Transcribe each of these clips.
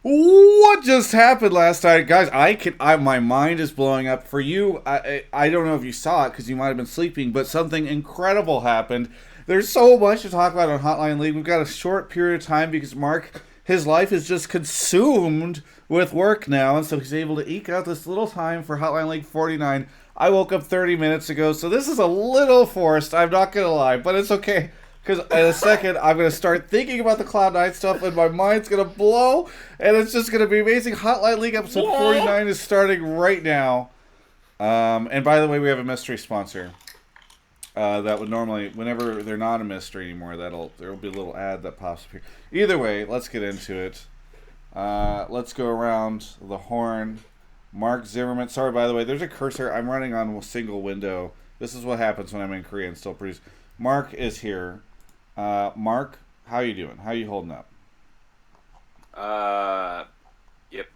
What just happened last night, guys? My mind is blowing up. For you, I don't know if you saw it because you might have been sleeping, but something incredible happened. There's so much to talk about on Hotline League. We've got a short period of time because Mark, his life is just consumed with work now, and so he's able to eke out this little time for Hotline League 49. I woke up 30 minutes ago, so this is a little forced. I'm not gonna lie, but it's okay. Because in a second, I'm going to start thinking about the Cloud9 stuff, and my mind's going to blow, and it's just going to be amazing. Hotline League episode 49 is starting right now. And by the way, we have a mystery sponsor. That would normally, whenever they're not a mystery anymore, there'll be a little ad that pops up here. Either way, let's get into it. Let's go around the horn. Mark Zimmerman. Sorry, by the way, there's a cursor. I'm running on a single window. This is what happens when I'm in Korea and still produce. Mark is here. Mark, how you doing? How you holding up? Yep.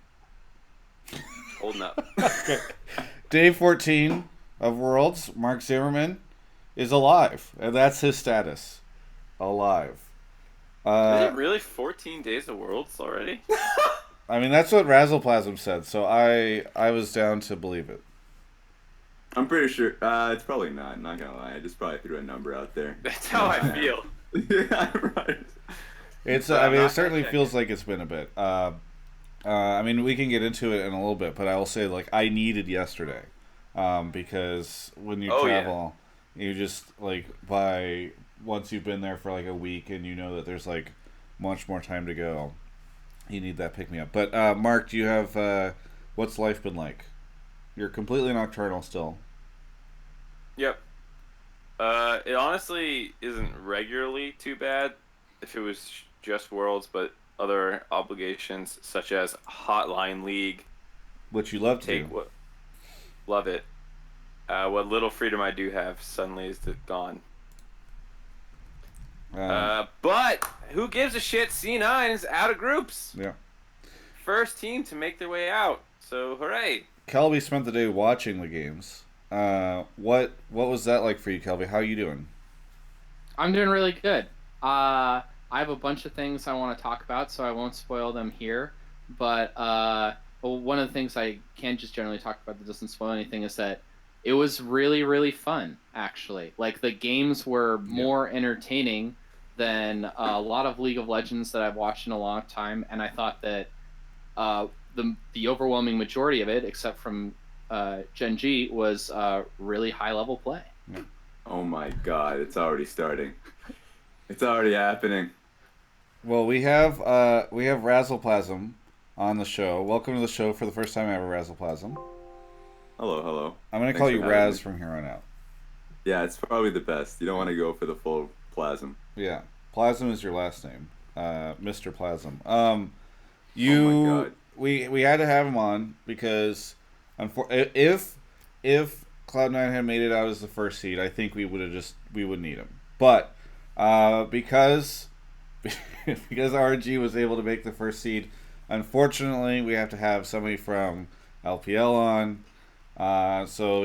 Holding up. Okay. Day 14 of Worlds, Mark Zimmerman is alive, and that's his status. Alive. Is it really 14 days of Worlds already? I mean, that's what RazzlePlasm said, so I was down to believe it. I'm pretty sure. It's probably not. Not gonna lie. I just probably threw a number out there. That's how I feel. Yeah, right. It's. I mean, it certainly feels like it's been a bit. I mean, we can get into it in a little bit, but I will say, like, I needed yesterday, because when you travel, you just once you've been there for like a week and you know that there's like much more time to go, you need that pick me up. But Mark, do you have what's life been like? You're completely nocturnal still. Yep. It honestly isn't regularly too bad if it was just Worlds, but other obligations such as Hotline League, Which you love to do. Love it. What little freedom I do have suddenly is gone. But who gives a shit? C9 is out of groups. Yeah. First team to make their way out. So hooray! Kelby spent the day watching the games. What was that like for you, Kelby? How are you doing? I'm doing really good. I have a bunch of things I want to talk about, so I won't spoil them here. But one of the things I can just generally talk about that doesn't spoil anything is that it was really, really fun, actually. Like, the games were more entertaining than a lot of League of Legends that I've watched in a long time, and I thought that the overwhelming majority of it, except from Gen G, was really high-level play. Yeah. Oh my god, it's already starting. It's already happening. Well, we have RazzlePlasm on the show. Welcome to the show for the first time ever, RazzlePlasm. Hello, hello. I'm going to call you Raz from here on out. Yeah, it's probably the best. You don't want to go for the full Plasm. Yeah. Plasm is your last name. Mr. Plasm. Oh my god. We had to have him on because if Cloud9 had made it out as the first seed, I think we would need him. But because RNG was able to make the first seed, unfortunately we have to have somebody from LPL on. So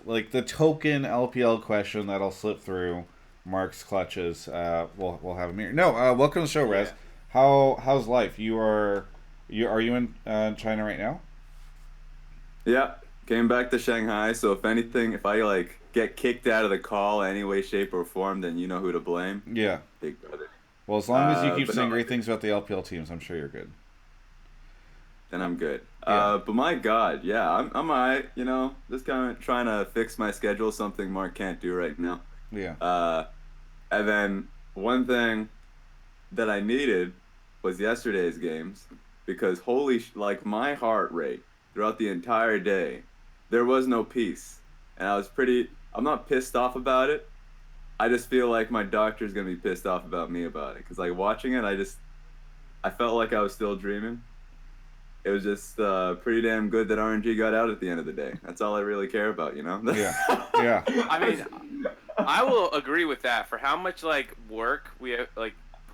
like the token LPL question that'll slip through Mark's clutches. We'll have him here. No, welcome to the show, Rez. How's life? Are you in China right now? Yeah, came back to Shanghai. So if I get kicked out of the call any way, shape, or form, then you know who to blame. Yeah, Big brother. Well, as long as you keep saying great things about the LPL teams, I'm sure you're good. Then I'm good. Yeah. But my God, yeah, I'm alright. Just kind of trying to fix my schedule, something Mark can't do right now. Yeah. And then one thing that I needed was yesterday's games, because my heart rate throughout the entire day, there was no peace, and I'm not pissed off about it. I just feel like my doctor's gonna be pissed off about me about it, because watching it, I felt like I was still dreaming. It was just pretty damn good that RNG got out at the end of the day. That's all I really care about, Yeah. Yeah. I mean, I will agree with that. For how much work we have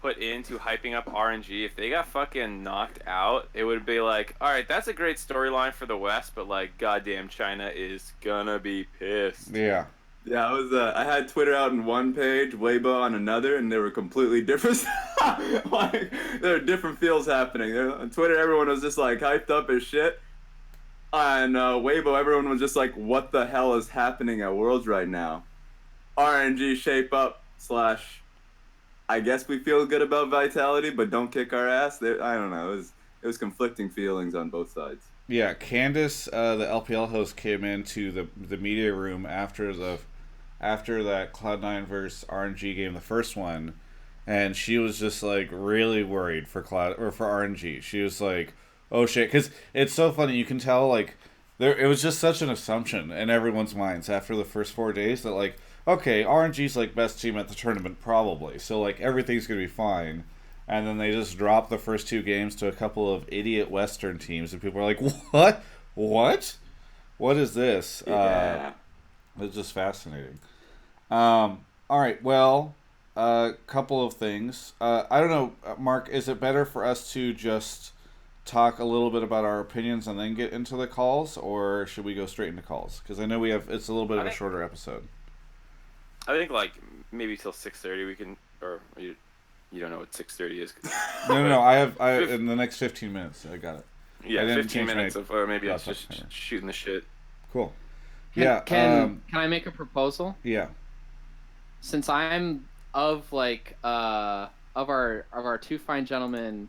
put into hyping up RNG, if they got fucking knocked out, it would be like, all right, that's a great storyline for the West, but goddamn, China is gonna be pissed. Yeah. Yeah, I had Twitter out in one page, Weibo on another, and they were completely different. Like there were different feels happening. On Twitter, everyone was just like hyped up as shit. On Weibo, everyone was just like, "What the hell is happening at Worlds right now?" RNG shape up slash. I guess we feel good about Vitality, but don't kick our ass. I don't know. It was conflicting feelings on both sides. Yeah, Candace, the LPL host, came into the media room after that Cloud9 versus RNG game, the first one, and she was just like really worried for RNG. She was like, "Oh shit," because it's so funny. You can tell like there it was just such an assumption in everyone's minds after the first 4 days that like, okay, RNG's like best team at the tournament probably, so like everything's gonna be fine. And then they just dropped the first two games to a couple of idiot Western teams, and people are like, "What? What? What is this?" Yeah. It's just fascinating. All right, well, a couple of things. I don't know, Mark. Is it better for us to just talk a little bit about our opinions and then get into the calls, or should we go straight into calls? Because I know it's a little bit of a shorter episode. I think like maybe till 6:30 we can, or you don't know what 6:30 is. No. I in the next 15 minutes. I got it. Yeah, I didn't 15 change minutes my of, or maybe it's thoughts just on it. shooting the shit. Cool. Can I make a proposal? Yeah. Since I'm of like of our two fine gentlemen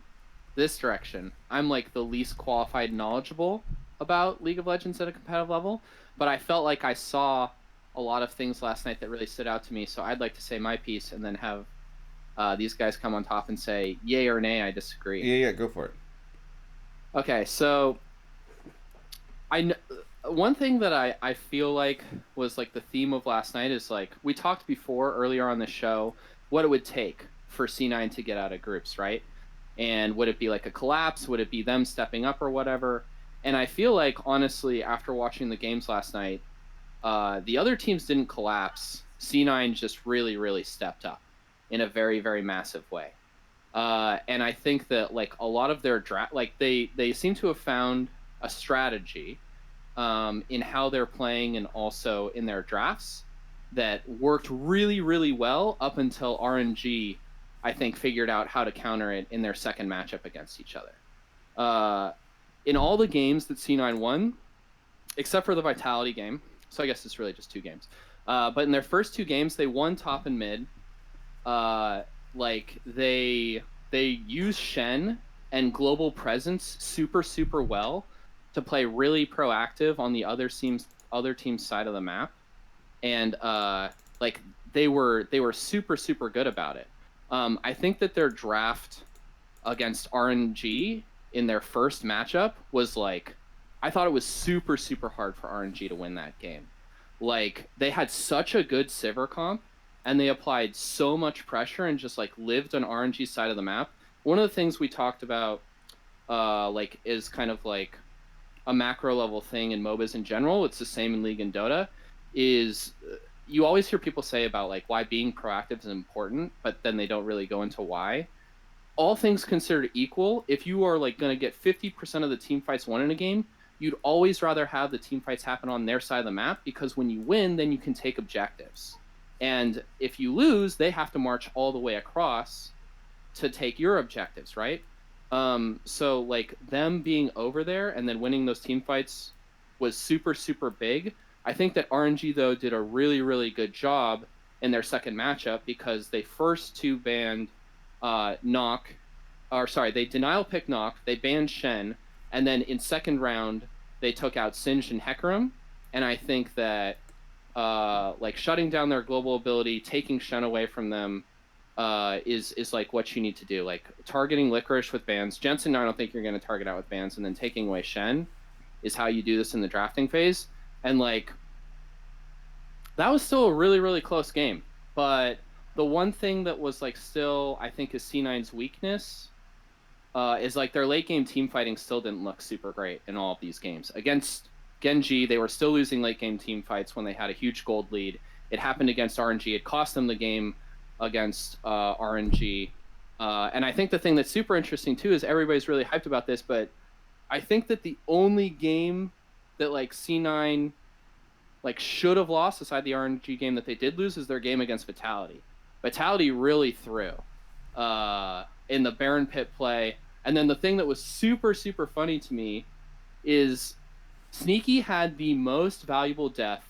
this direction, I'm like the least qualified knowledgeable about League of Legends at a competitive level, but I felt like I saw a lot of things last night that really stood out to me, so I'd like to say my piece and then have these guys come on top and say yay or nay, I disagree. Yeah, go for it. Okay, so one thing that I feel like was like the theme of last night is like we talked before earlier on the show what it would take for C9 to get out of groups, right? And would it be like a collapse? Would it be them stepping up or whatever? And I feel like honestly, after watching the games last night, the other teams didn't collapse. C9 just really, really stepped up in a very, very massive way. And I think that like a lot of their draft, like they seem to have found a strategy in how they're playing and also in their drafts that worked really, really well up until RNG, I think, figured out how to counter it in their second matchup against each other. In all the games that C9 won, except for the Vitality game, so I guess it's really just two games. But in their first two games, they won top and mid. Like they use Shen and global presence super, super well to play really proactive on the other team's side of the map, and like they were super, super good about it. I think that their draft against RNG in their first matchup was like, I thought it was super, super hard for RNG to win that game. Like they had such a good Sivir comp, and they applied so much pressure and just like lived on RNG's side of the map. One of the things we talked about, like, is kind of like a macro level thing in MOBAs in general. It's the same in League and Dota. Is you always hear people say about like why being proactive is important, but then they don't really go into why. All things considered equal, if you are like going to get 50% of the team fights won in a game, you'd always rather have the team fights happen on their side of the map, because when you win, then you can take objectives. And if you lose, they have to march all the way across to take your objectives, right? So like them being over there and then winning those team fights was super, super big. I think that RNG though did a really, really good job in their second matchup, because they first two banned they denial pick Knock, they banned Shen, and then in second round they took out Singed and Hecarim. And I think that like shutting down their global ability, taking Shen away from them, is like what you need to do. Like targeting Licorice with bans. Jensen, I don't think you're going to target out with bans, and then taking away Shen is how you do this in the drafting phase. And like that was still a really, really close game. But the one thing that was like still, I think, is C9's weakness is like their late game team fighting still didn't look super great in all of these games. Against Genji, they were still losing late game team fights when they had a huge gold lead. It happened against RNG. It cost them the game against RNG. And I think the thing that's super interesting too is everybody's really hyped about this, but I think that the only game that like C9 like should have lost, aside the RNG game that they did lose, is their game against Vitality. Vitality really threw in the Baron Pit play. And then the thing that was super, super funny to me is Sneaky had the most valuable death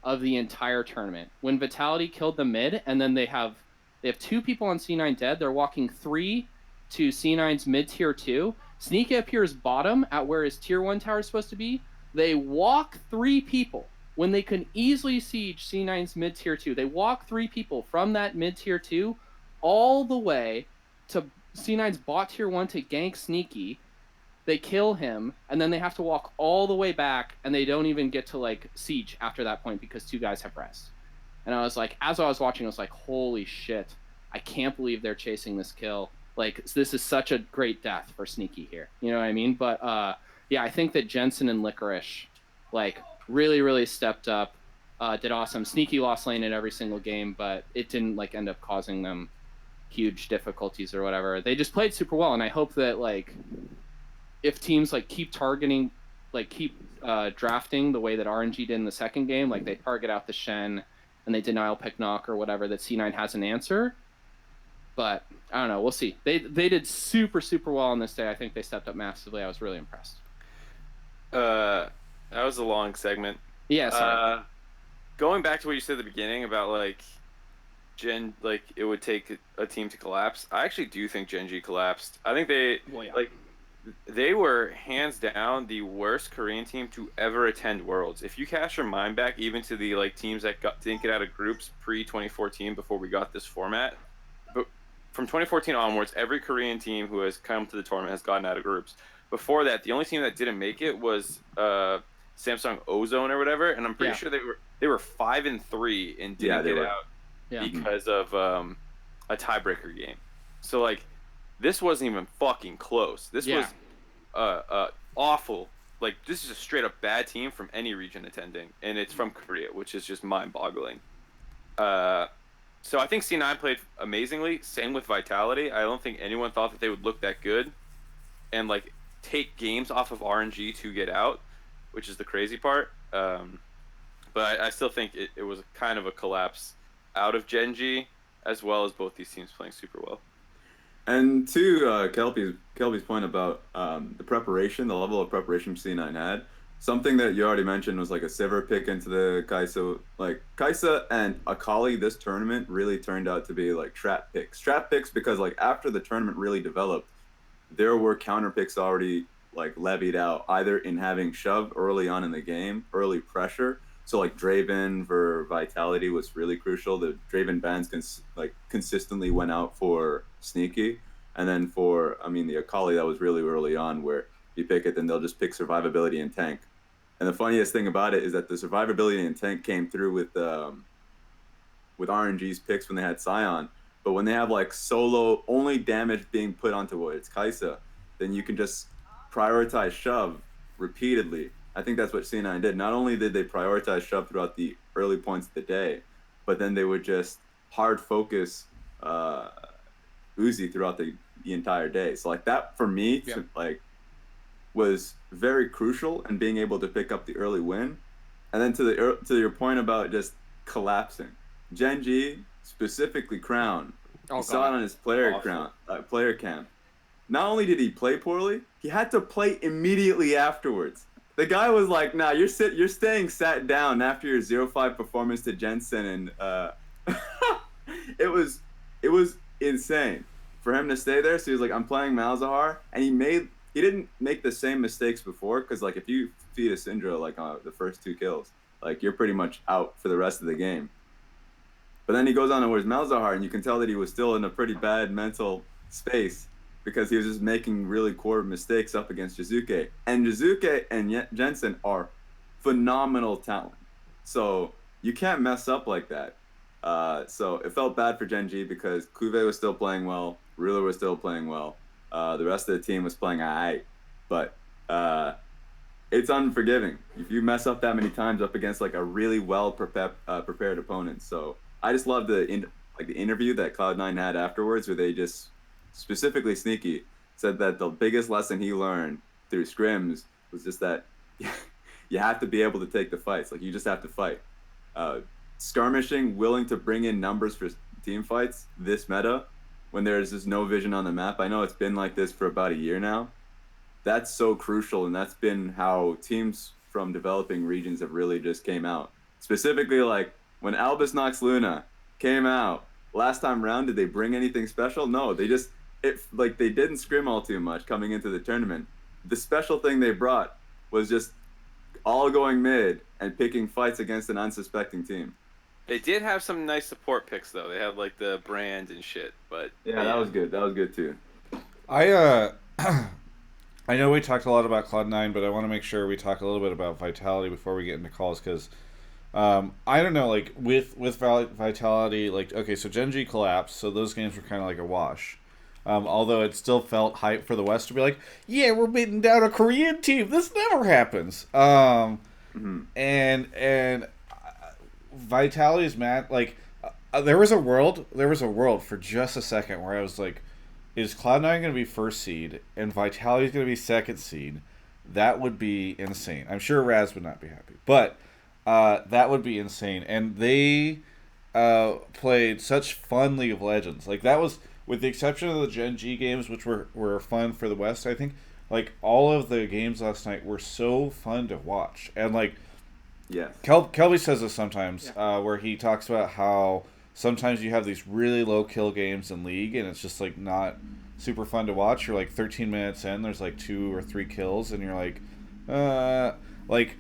of the entire tournament. When Vitality killed the mid, and then they have 2 people on C9 dead, they're walking 3 to C9's mid tier 2. Sneaky appears bottom at where his tier 1 tower is supposed to be. They walk 3 people when they can easily siege C9's mid tier 2. They walk 3 people from that mid tier 2 all the way to C9's bot tier 1 to gank Sneaky. They kill him, and then they have to walk all the way back, and they don't even get to like siege after that point because 2 guys have rest. And I was like, as I was watching, I was like, holy shit, I can't believe they're chasing this kill. Like, this is such a great death for Sneaky here. You know what I mean? But yeah, I think that Jensen and Licorice like really, really stepped up, did awesome. Sneaky lost lane in every single game, but it didn't like end up causing them huge difficulties or whatever. They just played super well, and I hope that like if teams like keep targeting, like keep drafting the way that RNG did in the second game, like they target out the Shen and they denial pick knock or whatever, that C9 has an answer. But I don't know, we'll see. They did super, super well on this day. I think they stepped up massively. I was really impressed. That was a long segment. Yeah, sorry. Going back to what you said at the beginning about like it would take a team to collapse. I actually do think Gen G collapsed. I think they were hands down the worst Korean team to ever attend Worlds. If you cast your mind back even to the like teams that didn't get out of groups pre-2014 before we got this format, but from 2014 onwards, every Korean team who has come to the tournament has gotten out of groups. Before that, the only team that didn't make it was Samsung Ozone or whatever, and I'm pretty sure they were 5-3 and didn't get out because of a tiebreaker game. So like, this wasn't even fucking close. This was awful. Like, this is a straight up bad team from any region attending, and it's from Korea, which is just mind boggling. So I think C9 played amazingly. Same with Vitality. I don't think anyone thought that they would look that good and like take games off of RNG to get out, which is the crazy part. But I still think it was kind of a collapse out of Gen G, as well as both these teams playing super well. And to Kelby's point about the preparation, the level of preparation C9 had, something that you already mentioned was like a Sivir pick into the Kaisa. Like, Kaisa and Akali this tournament really turned out to be like trap picks. Trap picks because like after the tournament really developed, there were counter picks already like levied out, either in having shove early on in the game, early pressure. So like Draven for Vitality was really crucial. The Draven bans consistently went out for Sneaky. And then for, the Akali, that was really early on where you pick it, then they'll just pick survivability and tank. And the funniest thing about it is that the survivability and tank came through with RNG's picks when they had Sion. But when they have like solo, only damage being put onto it's Kaisa, then you can just prioritize shove repeatedly. I think that's what C9 did. Not only did they prioritize shove throughout the early points of the day, but then they would just hard focus Uzi throughout the entire day. So like that for me, was very crucial in being able to pick up the early win. And then to your point about just collapsing, Gen G, specifically Crown, saw it on his player cam. Not only did he play poorly, he had to play immediately afterwards. The guy was like, "Nah, you're staying sat down after your 0-5 performance to Jensen," and it was insane for him to stay there. So he was like, "I'm playing Malzahar," and he didn't make the same mistakes before, because like if you feed a Syndra like on the first 2 kills, like you're pretty much out for the rest of the game. But then he goes on towards Malzahar, and you can tell that he was still in a pretty bad mental space, because he was just making really core mistakes up against Jizuke. And Jizuke and Jensen are phenomenal talent. So you can't mess up like that. So it felt bad for Gen G because Kuve was still playing well, Ruler was still playing well. The rest of the team was playing aight. But it's unforgiving if you mess up that many times up against like a really well prepared opponent. So I just love the interview that Cloud9 had afterwards, where they just, specifically Sneaky, said that the biggest lesson he learned through scrims was just that you have to be able to take the fights. Like, you just have to fight. Skirmishing, willing to bring in numbers for team fights this meta when there's just no vision on the map. I know it's been like this for about a year now. That's so crucial, and that's been how teams from developing regions have really just came out. Specifically, like when Albus Nox Luna came out last time round, did they bring anything special? No, they didn't scrim all too much coming into the tournament. The special thing they brought was just all going mid and picking fights against an unsuspecting team. They did have some nice support picks though. They had like the brand and shit, but yeah, that was good. That was good too. I know we talked a lot about Cloud9, but I want to make sure we talk a little bit about Vitality before we get into calls, because I don't know, like with Vitality, like, okay, so Gen G collapsed, so those games were kind of like a wash. Although it still felt hype for the West to be like, yeah, we're beating down a Korean team. This never happens. And Vitality's mad. Like, there was a world for just a second where I was like, is Cloud9 going to be first seed and Vitality's going to be second seed? That would be insane. I'm sure Raz would not be happy, but that would be insane. And they played such fun League of Legends. Like, that was, with the exception of the Gen G games, which were fun for the West, I think, like, all of the games last night were so fun to watch. And, like, yes. Kelby says this sometimes, where he talks about how sometimes you have these really low kill games in League, and it's just, like, not super fun to watch. You're, like, 13 minutes in, there's, like, 2 or 3 kills, and you're like, like,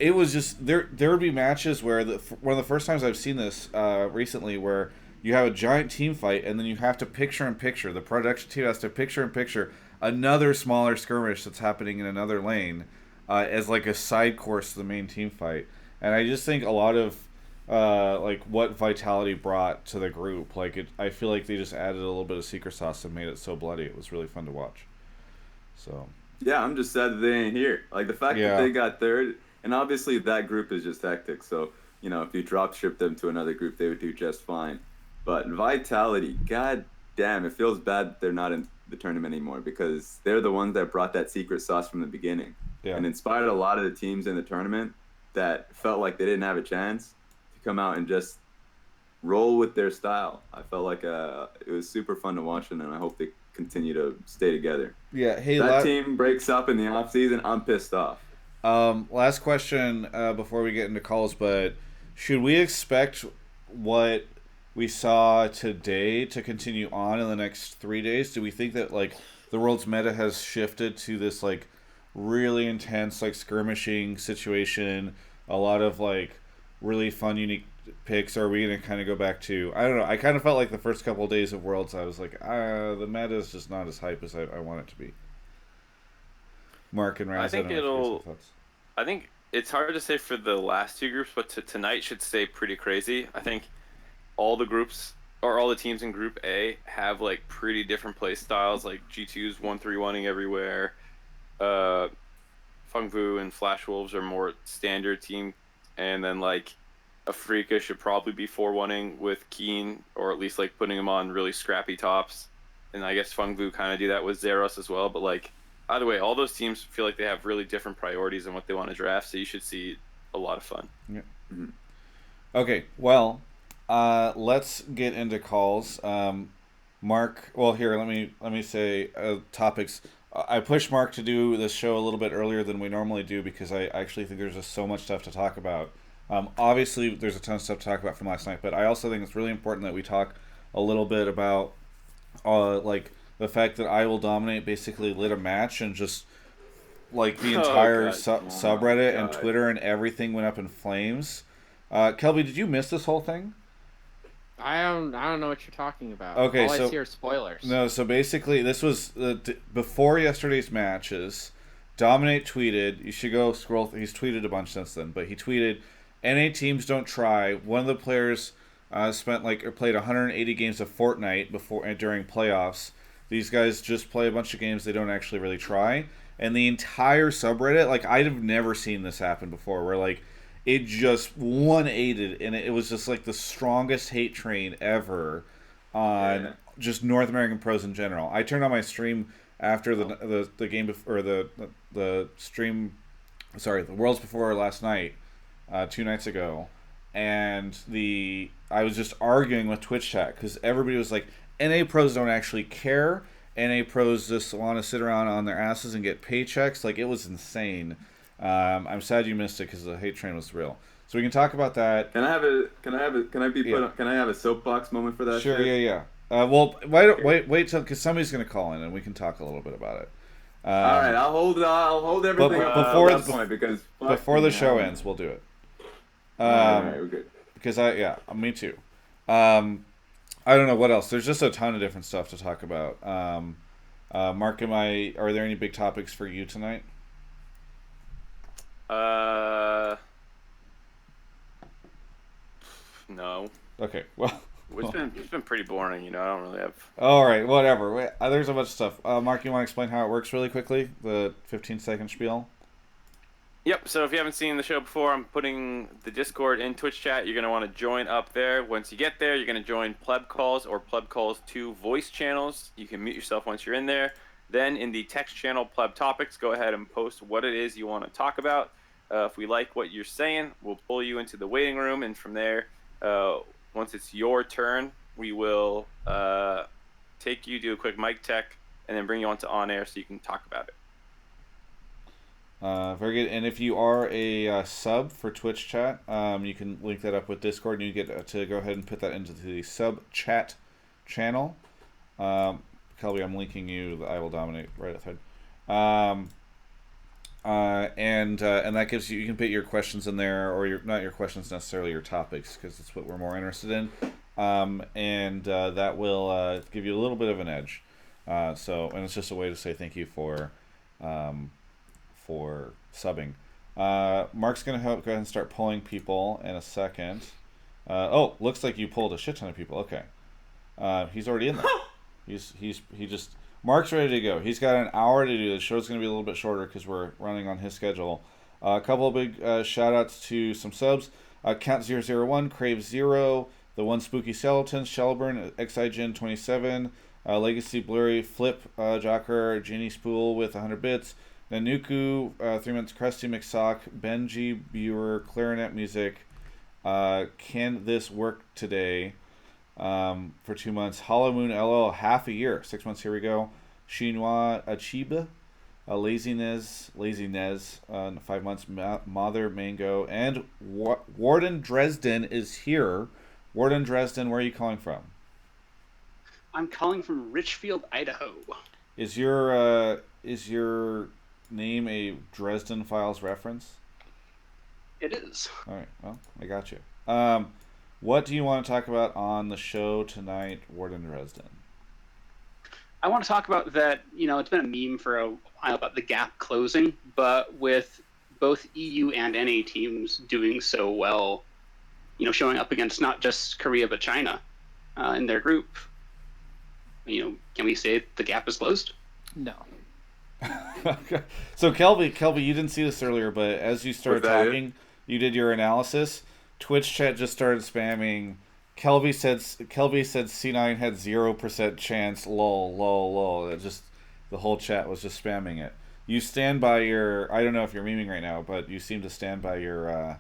it was just, there would be matches where, one of the first times I've seen this recently, where you have a giant team fight, and then you have to picture-in-picture. The production team has to picture-in-picture another smaller skirmish that's happening in another lane as, like, a side course to the main team fight. And I just think a lot of, like, what Vitality brought to the group, like, I feel like they just added a little bit of secret sauce and made it so bloody. It was really fun to watch. So. Yeah, I'm just sad that they ain't here. Like, the fact that they got third, and obviously that group is just hectic, so, you know, if you drop ship them to another group, they would do just fine. But Vitality, god damn, it feels bad that they're not in the tournament anymore, because they're the ones that brought that secret sauce from the beginning and inspired a lot of the teams in the tournament that felt like they didn't have a chance to come out and just roll with their style. I felt like it was super fun to watch, and I hope they continue to stay together. Yeah, hey, that team breaks up in the off season, I'm pissed off. Last question before we get into calls, but should we expect what we saw today to continue on in the next 3 days? Do we think that, like, the world's meta has shifted to this, like, really intense, like, skirmishing situation, a lot of, like, really fun, unique picks? Or are we going to kind of go back to, I don't know, I kind of felt like the first couple of days of Worlds, I was like, the meta is just not as hype as I want it to be. Mark and Raz, I think it's hard to say for the last two groups, but tonight should stay pretty crazy. I think all the groups, or all the teams in Group A, have, like, pretty different play styles. Like, G2's 1-3-1ing everywhere. Fengvu and Flash Wolves are more standard team. And then, like, Afrika should probably be 4-1ing with Keen, or at least, like, putting them on really scrappy tops. And I guess Fengvu kind of do that with Zeros as well. But, like, either way, all those teams feel like they have really different priorities in what they want to draft, so you should see a lot of fun. Yeah. Mm-hmm. Okay, well, let's get into calls. Mark, well, here, let me say topics. I pushed Mark to do this show a little bit earlier than we normally do, because I actually think there's just so much stuff to talk about. Obviously, there's a ton of stuff to talk about from last night, but I also think it's really important that we talk a little bit about, like, the fact that I Will Dominate basically lit a match, and just, like, the entire subreddit and Twitter and everything went up in flames. Kelby, did you miss this whole thing? I don't know what you're talking about. Okay, all I see are spoilers. No, so basically, this was before yesterday's matches. Dominate tweeted, you should go scroll, he's tweeted a bunch since then, but he tweeted, NA teams don't try. One of the players played 180 games of Fortnite during playoffs. These guys just play a bunch of games, they don't actually really try. And the entire subreddit, like, I've never seen this happen before, where, like, it just 180'd, and it was just, like, the strongest hate train ever on just North American pros in general. I turned on my stream after the game, or the stream sorry, the Worlds before last night, 2 nights ago, and I was just arguing with Twitch chat because everybody was like, NA pros don't actually care. NA pros just want to sit around on their asses and get paychecks. Like, it was insane. I'm sad you missed it because the hate train was real. So we can talk about that. Can I have a soapbox moment for that? Sure, shit? yeah. Well, wait till, because somebody's gonna call in and we can talk a little bit about it. All right, I'll hold everything up before at that point because before the show ends, we'll do it. All right, we're good. Because me too. I don't know what else. There's just a ton of different stuff to talk about. Mark, are there any big topics for you tonight? No. Okay, well. It's been pretty boring, I don't really have... All right, whatever. There's a bunch of stuff. Mark, you want to explain how it works really quickly? The 15-second spiel? Yep, so if you haven't seen the show before, I'm putting the Discord in Twitch chat. You're going to want to join up there. Once you get there, you're going to join Pleb Calls or Pleb Calls 2 voice channels. You can mute yourself once you're in there. Then in the text channel, Pleb Topics, go ahead and post what it is you want to talk about. If we like what you're saying, we'll pull you into the waiting room, and from there... once it's your turn, we will take you, do a quick mic check, and then bring you onto on air so you can talk about it. Very good. And if you are a sub for Twitch chat, you can link that up with Discord, and you get to go ahead and put that into the sub chat channel. Kelby, I'm linking you the I Will Dominate right at the head. And that gives you can put your questions in there, or not your questions necessarily, your topics, because it's what we're more interested in. And that will give you a little bit of an edge. And it's just a way to say thank you for subbing. Mark's gonna go ahead and start pulling people in a second. Looks like you pulled a shit ton of people. Okay, he's already in there. Mark's ready to go. He's got an hour to do. The show's going to be a little bit shorter because we're running on his schedule. A couple of big shout-outs to some subs. Count001, Crave0, The One Spooky Skeleton, Shelburne, XIGen27, Legacy Blurry, Flip, Jocker, Genie Spool with 100 bits, Nanuku, 3 Months Krusty McSock, Benji, Buer, Clarinet Music, Can This Work Today? For 2 months. Hollow Moon LL, half a year. 6 months, here we go. Chinois Achiba, Laziness, 5 months. Mother Mango, and Warden Dresden is here. Warden Dresden, where are you calling from? I'm calling from Richfield, Idaho. Is your name a Dresden Files reference? It is. All right, well, I got you. What do you want to talk about on the show tonight, Warden Dresden? I want to talk about that, it's been a meme for a while about the gap closing, but with both EU and NA teams doing so well, showing up against not just Korea but China in their group, can we say the gap is closed? No. So Kelby, you didn't see this earlier, but as you started talking, you did your analysis. Twitch chat just started spamming. Kelby said C9 had 0% chance. Lol. It just, the whole chat was just spamming it. You stand by your, I don't know if you're memeing right now, but you seem to stand by your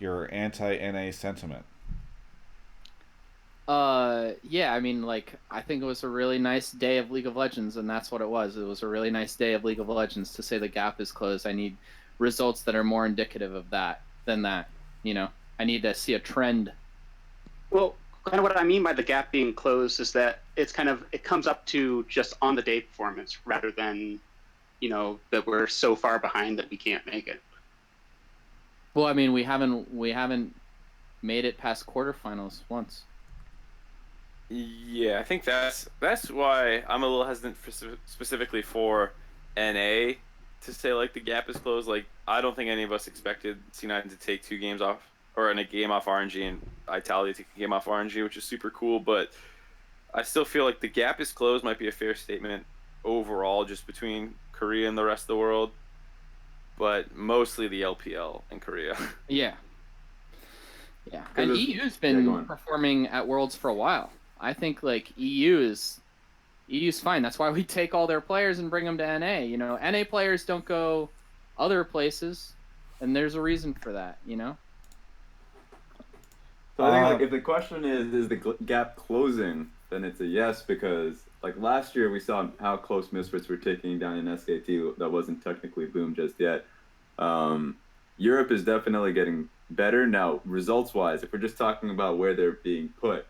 anti-NA sentiment. Yeah, I mean, I think it was a really nice day of League of Legends, and that's what it was. It was a really nice day of League of Legends. To say the gap is closed, I need results that are more indicative of that than that, I need to see a trend. Well, kind of what I mean by the gap being closed is that it comes up to just on the day performance rather than, that we're so far behind that we can't make it. Well, I mean, we haven't made it past quarterfinals once. Yeah, I think that's why I'm a little hesitant specifically for NA to say the gap is closed. I don't think any of us expected C9 to take 2 games off, or in a game off RNG, and Italia take a game off RNG, which is super cool. But I still feel like the gap is closed might be a fair statement overall, just between Korea and the rest of the world, but mostly the LPL and Korea. Yeah. And EU's been performing at Worlds for a while. I think EU's fine. That's why we take all their players and bring them to NA. NA players don't go other places, and there's a reason for that, you know? So I think like if the question is the gap closing, then it's a yes, because like last year we saw how close Misfits were taking down an SKT that wasn't technically Boom just yet. Europe is definitely getting better now, results wise. If we're just talking about where they're being put,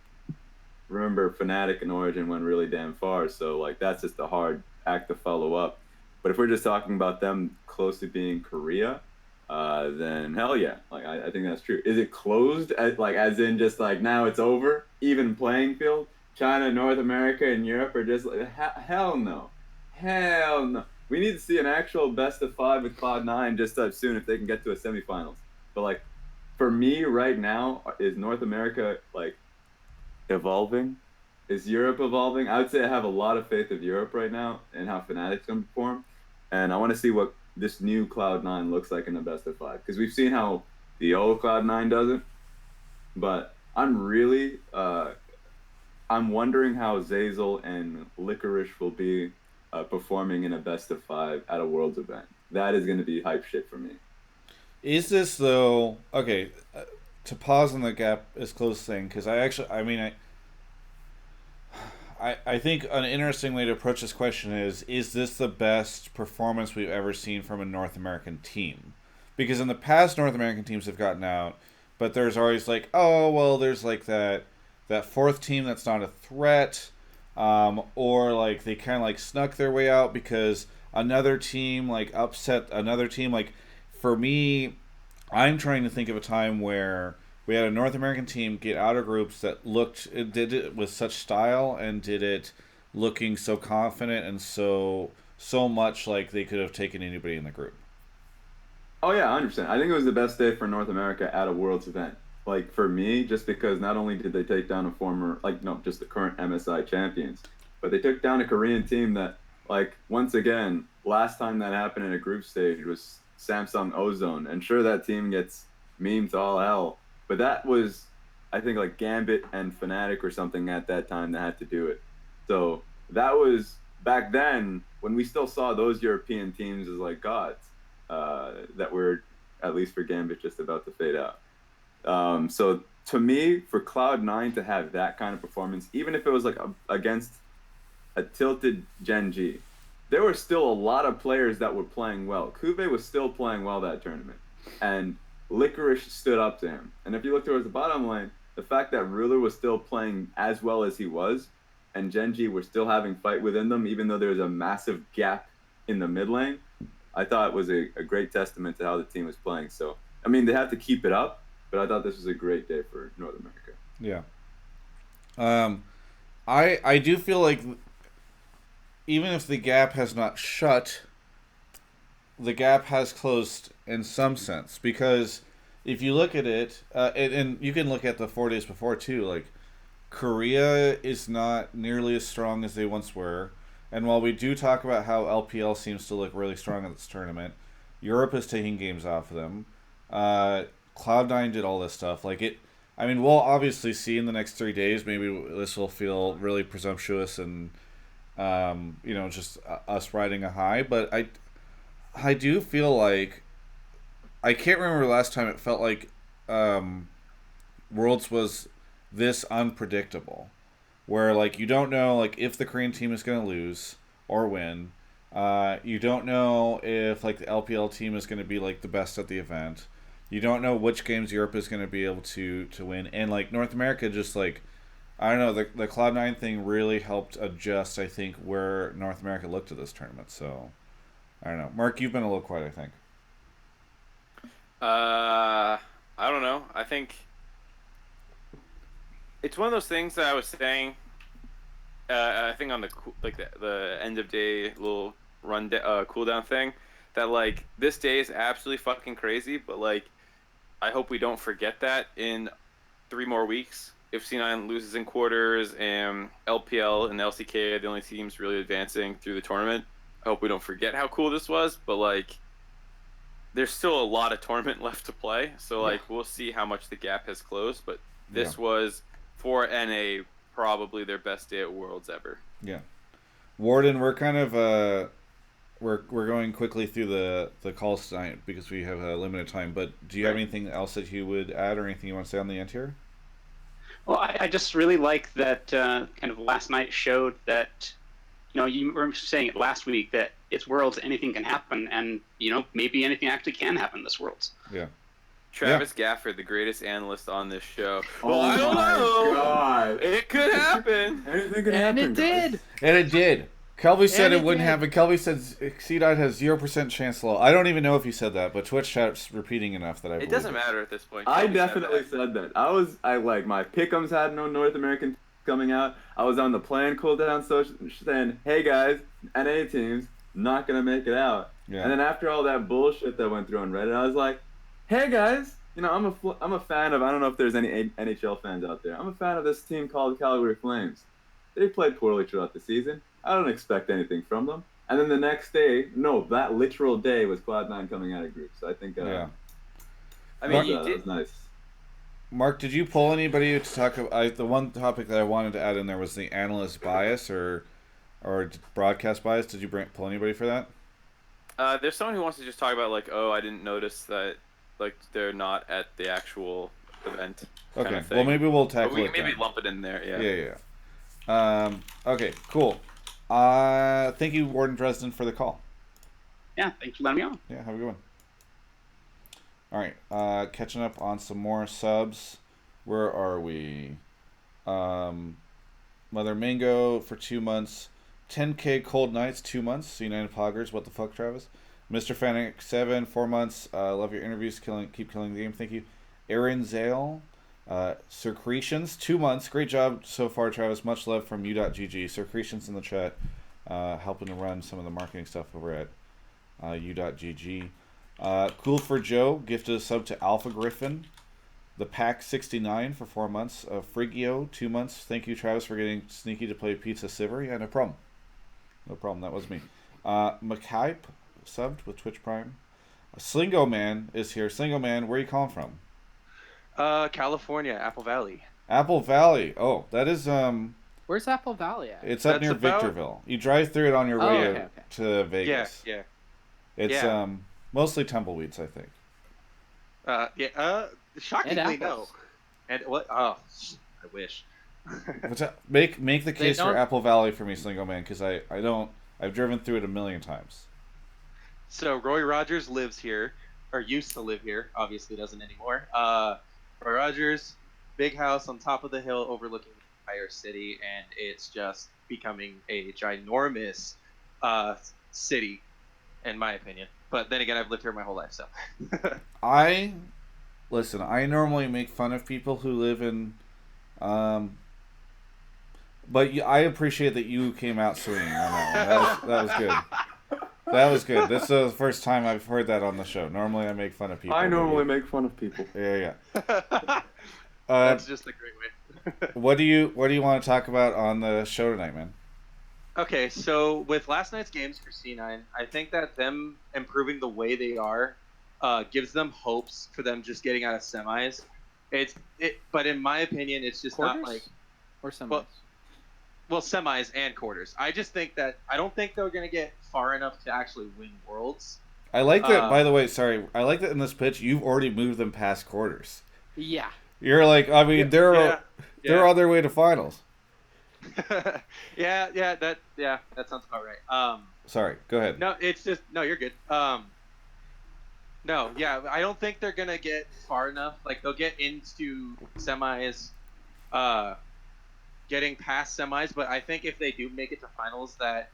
remember Fnatic and Origin went really damn far, so like that's just a hard act to follow up. But if we're just talking about them close to being Korea, then hell yeah, like I think that's true. Is it closed as in just like now it's over, even playing field? China, North America, and Europe are just like hell no, hell no. We need to see an actual best of 5 with Cloud9 just up soon if they can get to a semifinals. But like for me right now, is North America like evolving? Is Europe evolving? I would say I have a lot of faith of Europe right now and how Fnatic's going to perform. And I want to see what this new Cloud9 looks like in the best of 5. Because we've seen how the old Cloud9 doesn't. But I'm really, I'm wondering how Zazel and Licorice will be performing in a best of 5 at a Worlds event. That is going to be hype shit for me. Is this though okay? To pause on the gap is close thing, because I think an interesting way to approach this question is this the best performance we've ever seen from a North American team? Because in the past, North American teams have gotten out, but there's always like, oh well, there's like that fourth team that's not a threat, or like they kind of like snuck their way out because another team like upset another team. Like for me, I'm trying to think of a time where we had a North American team get out of groups that did it with such style and did it looking so confident and so much like they could have taken anybody in the group. Oh yeah, 100%. I think it was the best day for North America at a Worlds event. Like for me, just because not only did they take down a former, like no, just the current MSI champions, but they took down a Korean team that, like, once again, last time that happened in a group stage was Samsung Ozone, and sure that team gets memed to all hell, but that was, I think, like Gambit and Fnatic or something at that time that had to do it. So that was back then when we still saw those European teams as like gods, that were, at least for Gambit, just about to fade out. So to me, for Cloud9 to have that kind of performance, even if it was like against a tilted Gen G, there were still a lot of players that were playing well. Kuve was still playing well that tournament, and Licorice stood up to him. And if you look towards the bottom lane, the fact that Ruler was still playing as well as he was, and Gen G were still having fight within them, even though there was a massive gap in the mid lane, I thought it was a great testament to how the team was playing. So, I mean, they have to keep it up, but I thought this was a great day for North America. Yeah. I do feel like even if the gap has not shut, the gap has closed in some sense, because if you look at it, and you can look at the 4 days before too, like Korea is not nearly as strong as they once were. And while we do talk about how LPL seems to look really strong at this tournament, Europe is taking games off of them. Cloud9 did all this stuff. Like it, I mean, we'll obviously see in the next 3 days. Maybe this will feel really presumptuous and, just us riding a high. But I do feel like I can't remember the last time it felt like Worlds was this unpredictable, where like you don't know like if the Korean team is going to lose or win. You don't know if like the LPL team is going to be like the best at the event. You don't know which games Europe is going to be able to win, and like North America just like I don't know, the Cloud9 thing really helped adjust, I think, where North America looked at this tournament. So I don't know, Mark, you've been a little quiet, I think. I don't know. I think it's one of those things that I was saying. I think on the end of day little cooldown thing, that like this day is absolutely fucking crazy, but like I hope we don't forget that in 3 more weeks. If C9 loses in quarters and LPL and LCK are the only teams really advancing through the tournament, I hope we don't forget how cool this was. But like, there's still a lot of tournament left to play, so like we'll see how much the gap has closed. But this was for NA probably their best day at Worlds ever. Yeah, Warden, we're kind of we're going quickly through the calls tonight because we have a limited time. But do you have anything else that you would add, or anything you want to say on the end here? Well, I just really like that kind of last night showed that, you were saying it last week that it's Worlds, anything can happen, and maybe anything actually can happen this Worlds. Yeah. Travis Gafford, the greatest analyst on this show. Oh Well, I don't know. God. It could happen. Anything can And happen, it did. And it did. Kelby said And it it wouldn't did. happen. Kelby said CDOT has 0% chance to low. I don't even know if he said that, but Twitch chat's repeating enough that I believe It doesn't matter at this point. I Shelby definitely said that. I like my pick'ems had no North American coming out. I was on the plan cooldown social saying, hey guys, NA teams not gonna make it out. Yeah. And then after all that bullshit that went through on Reddit, I was like, hey guys, I'm a fan of, I don't know if there's any NHL fans out there. I'm a fan of this team called Calgary Flames. They played poorly throughout the season. I don't expect anything from them. And then the next day, no, that literal day was Cloud9 coming out of group. So I think Yeah. I mean, that was nice. Mark, did you pull anybody to talk about? The one topic that I wanted to add in there was the analyst bias or broadcast bias. Did you pull anybody for that? There's someone who wants to just talk about like, oh, I didn't notice that like they're not at the actual event. Okay. Kind of thing. Well, maybe we'll But tackle we it can maybe then. lump it in there. Yeah. Yeah. Okay. Cool. Thank you, Warden Dresden, for the call. Yeah, thanks for letting me on. Yeah. Have a good one. All right. Catching up on some more subs. Where are we? Mother Mango for 2 months. 10K Cold Nights, 2 months. C9 Poggers, what the fuck, Travis? Mr. Fanic, 7, 4 months. Love your interviews. Keep killing the game. Thank you. Aaron Zale, Secretions, 2 months. Great job so far, Travis. Much love from U.GG. Secretions in the chat, helping to run some of the marketing stuff over at U.GG. Cool for Joe, gifted a sub to Alpha Griffin. The Pack 69 for 4 months. Frigio, 2 months. Thank you, Travis, for getting sneaky to play Pizza Sivir. Yeah, no problem. No problem. That was me. McHype subbed with Twitch Prime. Slingo Man is here. Slingo Man, where are you calling from? California, Apple Valley. Apple Valley. Oh, that is Where's Apple Valley at? It's up That's near about- Victorville. You drive through it on your Oh, way okay. to Vegas. Yeah. It's mostly tumbleweeds, I think. Shockingly, And no. apples. And what? Oh, I wish. What's that? Make the case for don't- Apple Valley for me, Slingo Man, because I've driven through it a million times. So Roy Rogers lives here, or used to live here. Obviously, doesn't anymore. Roy Rogers, big house on top of the hill overlooking the entire city, and it's just becoming a ginormous city, in my opinion. But then again, I've lived here my whole life, so. I normally make fun of people who live in, but I appreciate that you came out swinging on that one. That was good. That was good. This is the first time I've heard that on the show. Normally, I make fun of people. I normally make fun of people. Yeah. That's just a great way. What do you want to talk about on the show tonight, man? Okay, so with last night's games for C9, I think that them improving the way they are gives them hopes for them just getting out of semis. But in my opinion, it's just Quarters? not like Or semis? well, semis and quarters. I just think that I don't think they're gonna get far enough to actually win worlds. I like that. By the way, sorry. I like that in this pitch, you've already moved them past quarters. Yeah. You're like, I mean, they're on their way to finals. yeah, that sounds about right. Sorry, go ahead. No, it's just no, you're good. No, yeah, I don't think they're gonna get far enough. Like they'll get into semis, getting past semis, but I think if they do make it to finals, that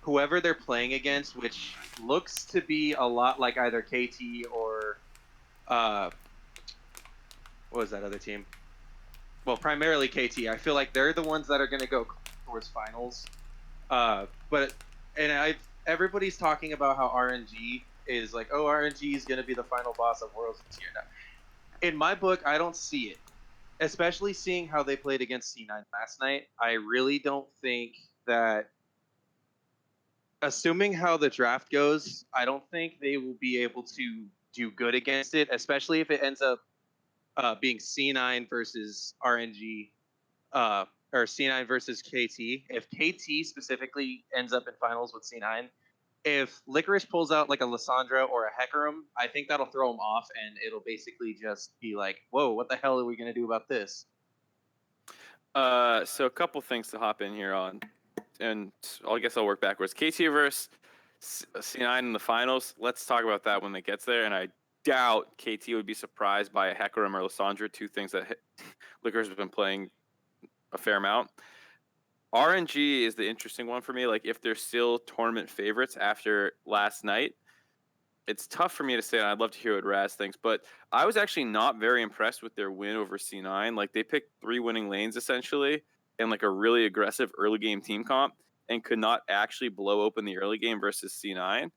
whoever they're playing against, which looks to be a lot like either KT or what was that other team? Well, primarily KT. I feel like they're the ones that are going to go towards finals. Everybody's talking about how RNG is like, oh, RNG is going to be the final boss of Worlds this year. Now, in my book, I don't see it. Especially seeing how they played against C9 last night, I really don't think that. Assuming how the draft goes, I don't think they will be able to do good against it, especially if it ends up being C9 versus RNG, or C9 versus KT. If KT specifically ends up in finals with C9, if Licorice pulls out like a Lissandra or a Hecarim, I think that'll throw him off, and it'll basically just be like, whoa, what the hell are we going to do about this? So a couple things to hop in here on, and I guess I'll work backwards. KT versus C9 in the finals. Let's talk about that when it gets there, and I doubt KT would be surprised by a Hecarim or Lissandra, two things that Licorice has been playing a fair amount. RNG is the interesting one for me. Like, if they're still tournament favorites after last night, it's tough for me to say, and I'd love to hear what Raz thinks, but I was actually not very impressed with their win over C9. Like, they picked 3 winning lanes, essentially, and, like, a really aggressive early game team comp, and could not actually blow open the early game versus C9,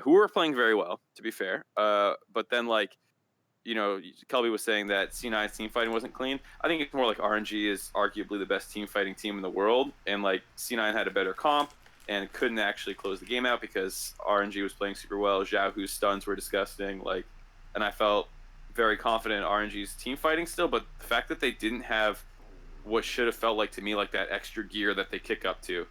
who were playing very well, to be fair. But then, like, you know, Kelby was saying that C9's team fighting wasn't clean. I think it's more like RNG is arguably the best team fighting team in the world, and like C9 had a better comp and couldn't actually close the game out because RNG was playing super well. Xiaohu's stuns were disgusting, like, and I felt very confident in RNG's team fighting still. But the fact that they didn't have what should have felt like to me like that extra gear that they kick up to,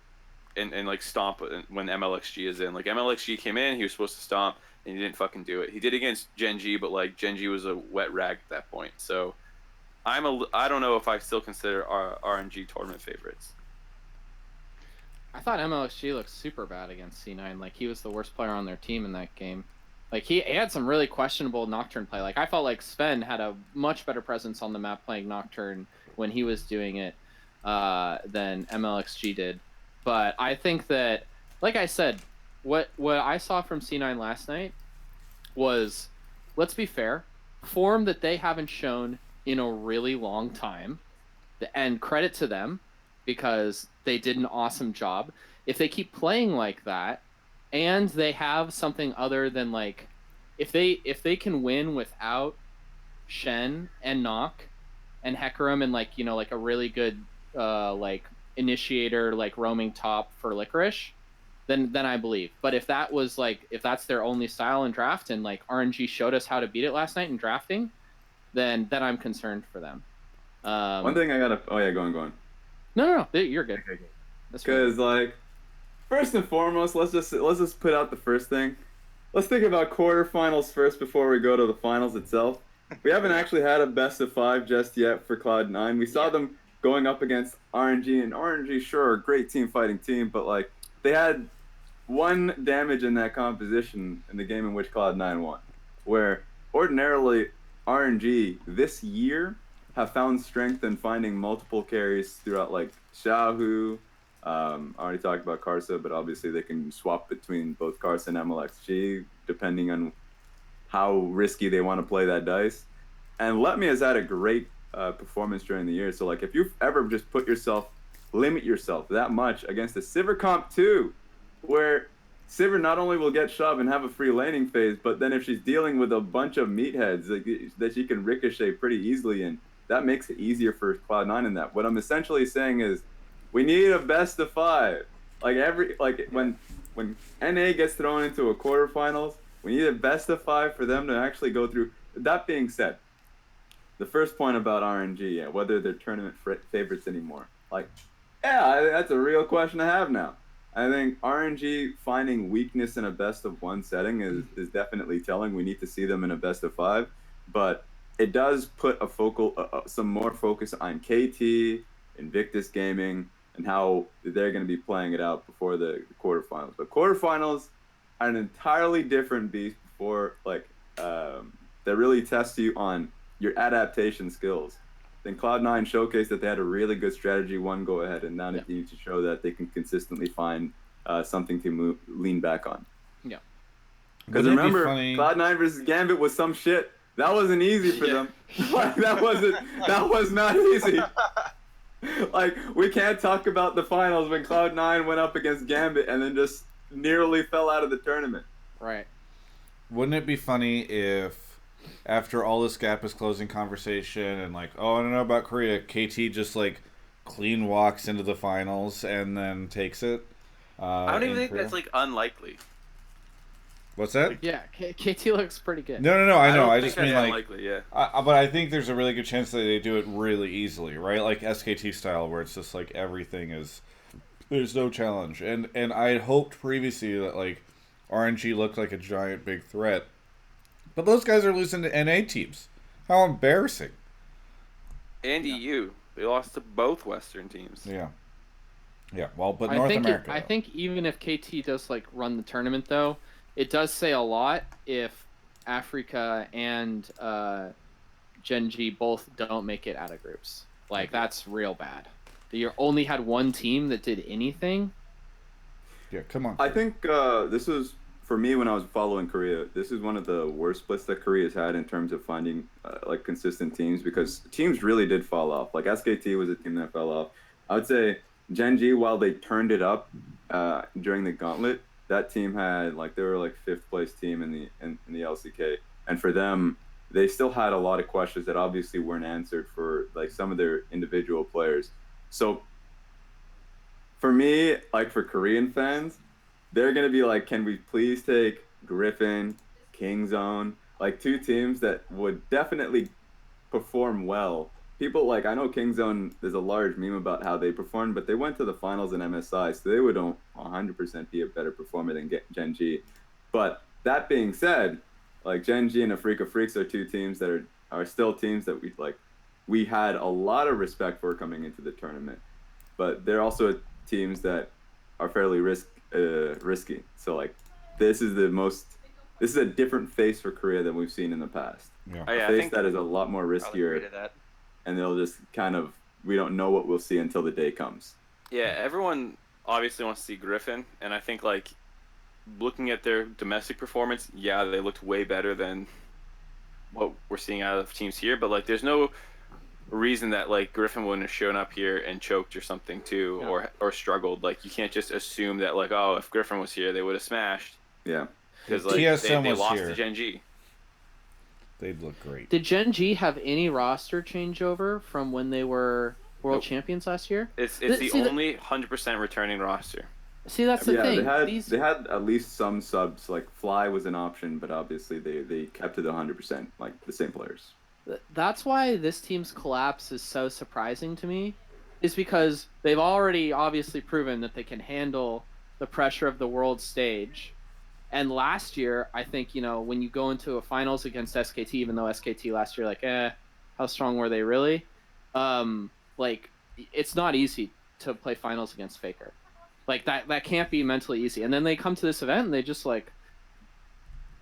and like stomp when MLXG is in. Like, MLXG came in, he was supposed to stomp, and he didn't fucking do it. He did against Gen G, but like Gen G was a wet rag at that point. So I don't know if I still consider RNG tournament favorites. I thought MLXG looked super bad against C9. Like, he was the worst player on their team in that game. Like, he had some really questionable Nocturne play. Like, I felt like Sven had a much better presence on the map playing Nocturne when he was doing it than MLXG did. But I think that, like I said, what I saw from C9 last night was, let's be fair, form that they haven't shown in a really long time, and credit to them because they did an awesome job. If they keep playing like that, and they have something other than, like, if they can win without Shen and Nock and Hecarim and, like, you know, like a really good like initiator, like roaming top for Licorice, then I believe. But if that was like, if that's their only style in draft, and like RNG showed us how to beat it last night in drafting, then I'm concerned for them. One thing I gotta. Oh yeah, go on. No, you're good. Because like, first and foremost, let's just put out the first thing. Let's think about quarterfinals first before we go to the finals itself. We haven't actually had a best of 5 just yet for Cloud9. We saw them going up against RNG, and RNG, sure, great team fighting team, but like, they had 1 damage in that composition in the game in which Cloud9 won, where ordinarily RNG this year have found strength in finding multiple carries throughout, like Xiaohu. I already talked about Karsa, but obviously they can swap between both Karsa and MLXG depending on how risky they want to play that dice. And Let Me has had a great performance during the year. So like, if you've ever just limit yourself that much against a Sivir comp too, where Sivir not only will get shove and have a free laning phase, but then if she's dealing with a bunch of meatheads that she can ricochet pretty easily, and that makes it easier for Cloud9 in that. What I'm essentially saying is, we need a best of 5. Like when NA gets thrown into a quarterfinals, we need a best of 5 for them to actually go through. That being said, the first point about RNG, whether they're tournament favorites anymore, like, that's a real question to have now. I think RNG finding weakness in a best of 1 setting is definitely telling. We need to see them in a best of 5, but it does put some more focus on KT, Invictus Gaming, and how they're going to be playing it out before the quarterfinals. But quarterfinals are an entirely different beast before, like, they really test you on your adaptation skills. Then Cloud9 showcased that they had a really good strategy 1 go ahead, and now they need to show that they can consistently find something to lean back on. Yeah. Because remember, Cloud9 versus Gambit was some shit. That wasn't easy for them. Like, that was not easy. Like, we can't talk about the finals when Cloud9 went up against Gambit and then just nearly fell out of the tournament. Right. Wouldn't it be funny if, after all this gap is closing conversation and like, oh, I don't know about Korea, KT just like clean walks into the finals and then takes it? I don't even think that's like unlikely. What's that? Yeah, KT looks pretty good. No, I know. I think just mean, like, unlikely, yeah. But I think there's a really good chance that they do it really easily, right? Like SKT style, where it's just like everything is, there's no challenge. And I had hoped previously that like RNG looked like a giant big threat. But those guys are losing to NA teams. How embarrassing. And EU. They lost to both Western teams. Yeah. Yeah, well, but I North think America. I think even if KT does like run the tournament though, it does say a lot if Africa and Gen G both don't make it out of groups. Like that's real bad. You only had one team that did anything. Yeah, come on. I think this was, for me, when I was following Korea, this is one of the worst splits that Korea's had in terms of finding like consistent teams, because teams really did fall off. Like SKT was a team that fell off. I would say Gen G, while they turned it up during the gauntlet, that team had like, they were like 5th place team in the LCK, and for them, they still had a lot of questions that obviously weren't answered for like some of their individual players. So for me, like for Korean fans, they're gonna be like, can we please take Griffin, Kingzone, like 2 teams that would definitely perform well. People like, I know Kingzone, there's a large meme about how they performed, but they went to the finals in MSI, so they would 100% be a better performer than Gen G. But that being said, like Gen G and Africa Freaks are 2 teams that are still teams that we had a lot of respect for coming into the tournament, but they're also teams that are fairly risky. So like, this is a different face for Korea than we've seen in the past. Yeah. A face that is a lot more riskier, and they'll just kind of, we don't know what we'll see until the day comes. Yeah, everyone obviously wants to see Griffin, and I think like looking at their domestic performance, yeah, they looked way better than what we're seeing out of teams here, but like there's no reason that like Griffin wouldn't have shown up here and choked or something too, No. or struggled. Like you can't just assume that like, oh, if Griffin was here, they would have smashed. Yeah, because like TSM they was lost here. to Gen G. They'd look great. Did Gen G have any roster changeover from when they were world champions last year? It's the only 100% returning roster. See, that's the thing. They had at least some subs. Like Fly was an option, but obviously they kept to the 100%, like the same players. That's why this team's collapse is so surprising to me, is because they've already obviously proven that they can handle the pressure of the world stage. And last year, I think, when you go into a finals against SKT, even though SKT last year, like, how strong were they really? Like, it's not easy to play finals against Faker. Like, that can't be mentally easy. And then they come to this event and they just like,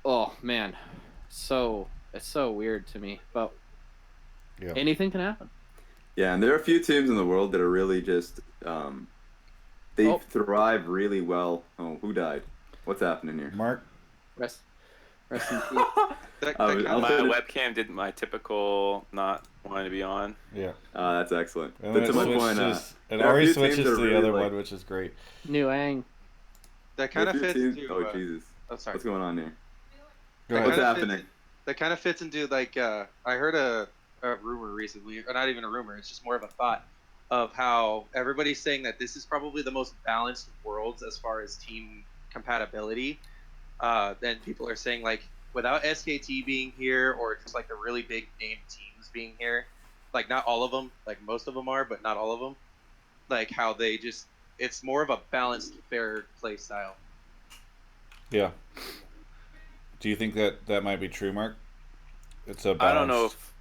oh, man. It's so weird to me, but anything can happen. Yeah, and there are a few teams in the world that are really just, they thrive really well. Oh, who died? What's happening here? Mark? Rest in peace. My webcam did my typical not wanting to be on. Yeah. That's excellent. And That's it my point. it always switches to the other one, which is great. New Ang. That kind of fits into... Oh, Jesus. Oh, sorry. What's going on here? Go ahead. What's happening? That kind of fits into, like, I heard a rumor recently, or not even a rumor, it's just more of a thought, of how everybody's saying that this is probably the most balanced worlds as far as team compatibility. Then people are saying, like, without SKT being here, or just, like, the really big name teams being here, like, not all of them, like, most of them are, but not all of them, like, how they just, it's more of a balanced, fair play style. Yeah. Do you think that might be true, Mark? It's a balanced I don't know if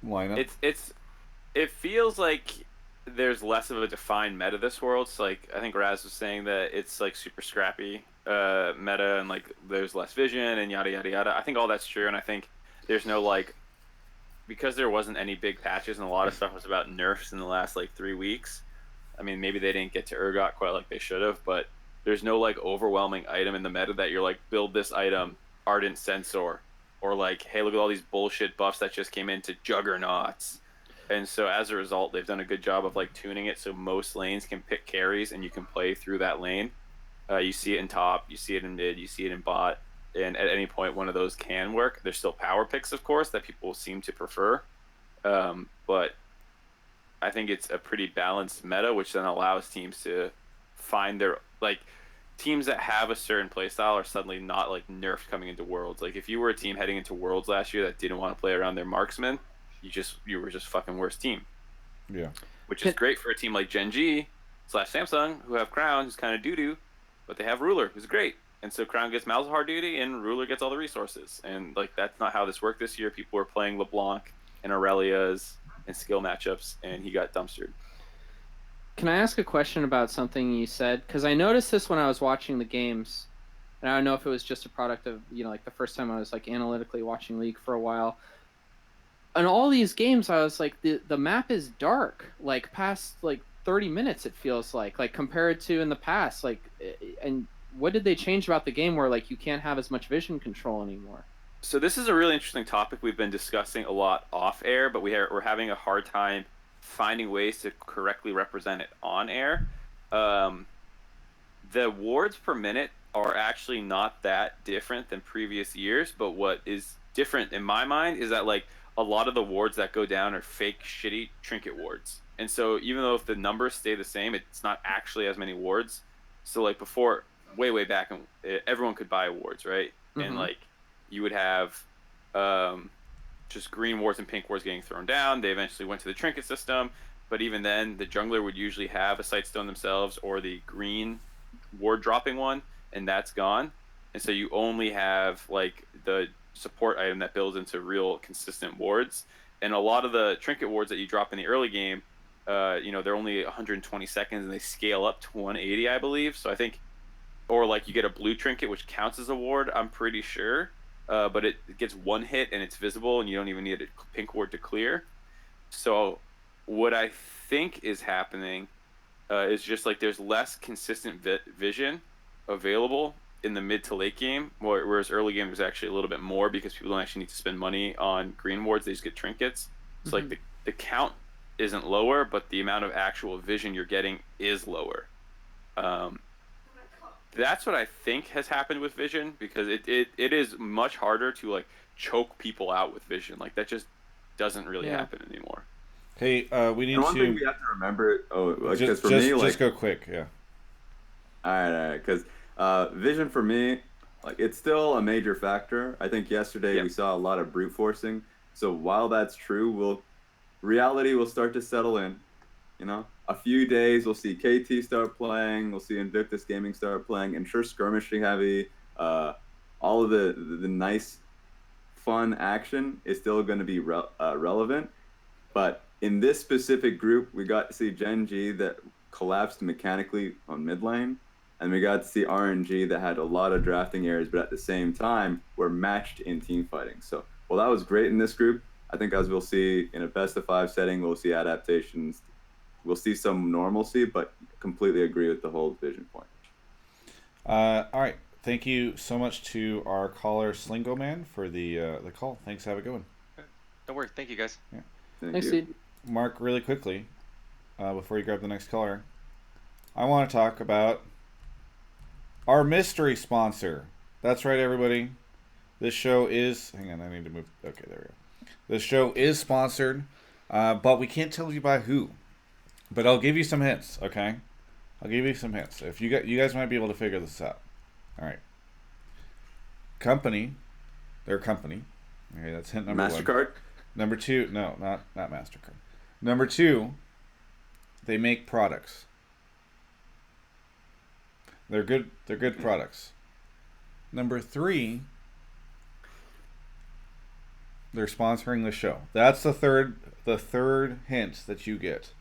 lineup. It feels like there's less of a defined meta this world. So like I think Raz was saying that it's like super scrappy meta, and like there's less vision and yada yada yada. I think all that's true, and I think there's no like, because there wasn't any big patches and a lot of stuff was about nerfs in the last like 3 weeks. I mean, maybe they didn't get to Urgot quite like they should have, but there's no like overwhelming item in the meta that you're like, build this item, Ardent Sensor, or like, hey, look at all these bullshit buffs that just came into Juggernauts. And so as a result, they've done a good job of like tuning it so most lanes can pick carries and you can play through that lane. You see it in top, you see it in mid, you see it in bot, and at any point one of those can work. There's still power picks, of course, that people seem to prefer, but I think it's a pretty balanced meta, which then allows teams to find their, like, teams that have a certain playstyle are suddenly not like nerfed coming into Worlds. Like if you were a team heading into Worlds last year that didn't want to play around their marksman, you were just fucking worst team. Yeah. Which is great for a team like Gen G / Samsung, who have Crown, who's kind of doo-doo, but they have Ruler, who's great. And so Crown gets Malzahar duty, and Ruler gets all the resources. And like that's not how this worked this year. People were playing LeBlanc and Aurelia's and skill matchups, and he got dumpstered. Can I ask a question about something you said? Because I noticed this when I was watching the games, and I don't know if it was just a product of, you know, like the first time I was like analytically watching League for a while. In all these games, I was like, the map is dark, like past like 30 minutes, it feels like compared to in the past, like, and what did they change about the game where like you can't have as much vision control anymore? So this is a really interesting topic we've been discussing a lot off air, but we're having a hard time finding ways to correctly represent it on air. The wards per minute are actually not that different than previous years, but what is different in my mind is that like a lot of the wards that go down are fake shitty trinket wards. And so even though if the numbers stay the same, it's not actually as many wards. So like before, way back, everyone could buy wards, right? And like you would have just green wards and pink wards getting thrown down. They eventually went to the trinket system, but even then, the jungler would usually have a sightstone themselves or the green ward dropping one, and that's gone. And so you only have like the support item that builds into real consistent wards. And a lot of the trinket wards that you drop in the early game, you know, they're only 120 seconds and they scale up to 180, I believe. So I think, or like you get a blue trinket, which counts as a ward, I'm pretty sure. But it gets one hit and it's visible and you don't even need a pink ward to clear. So what I think is happening is just like there's less consistent vision available in the mid to late game, whereas early game there's actually a little bit more because people don't actually need to spend money on green wards, they just get trinkets. So like the count isn't lower, but the amount of actual vision you're getting is lower. That's what I think has happened with vision, because it is much harder to like choke people out with vision. Like that just doesn't really happen anymore. Hey, we need and one to. thing we have to remember. Oh, like, just, for me, like, just go quick, yeah. All right, because vision for me, like, it's still a major factor. I think yesterday we saw a lot of brute forcing. So while that's true, reality will start to settle in. You know, a few days we'll see KT start playing, we'll see Invictus Gaming start playing, and sure, skirmishing heavy, all of the nice, fun action is still going to be relevant. But in this specific group, we got to see Gen G that collapsed mechanically on mid lane, and we got to see RNG that had a lot of drafting errors, but at the same time were matched in team fighting. So, well, that was great in this group. I think as we'll see in a best of 5 setting, we'll see adaptations. We'll see some normalcy, but completely agree with the whole vision point. All right. Thank you so much to our caller Slingo Man for the call. Thanks. Have a good one. Don't worry. Thank you, guys. Yeah. Thanks, dude. Mark, really quickly, before you grab the next caller, I want to talk about our mystery sponsor. That's right, everybody. This show is... Hang on, I need to move... Okay, there we go. This show is sponsored, but we can't tell you by who. But I'll give you some hints, okay? I'll give you some hints. If you guys might be able to figure this out. All right. Company. Their company. Okay, that's hint number 1. MasterCard? Number 2, no, not MasterCard. Number 2, they make products. They're good products. Number 3, they're sponsoring the show. That's the third hint that you get.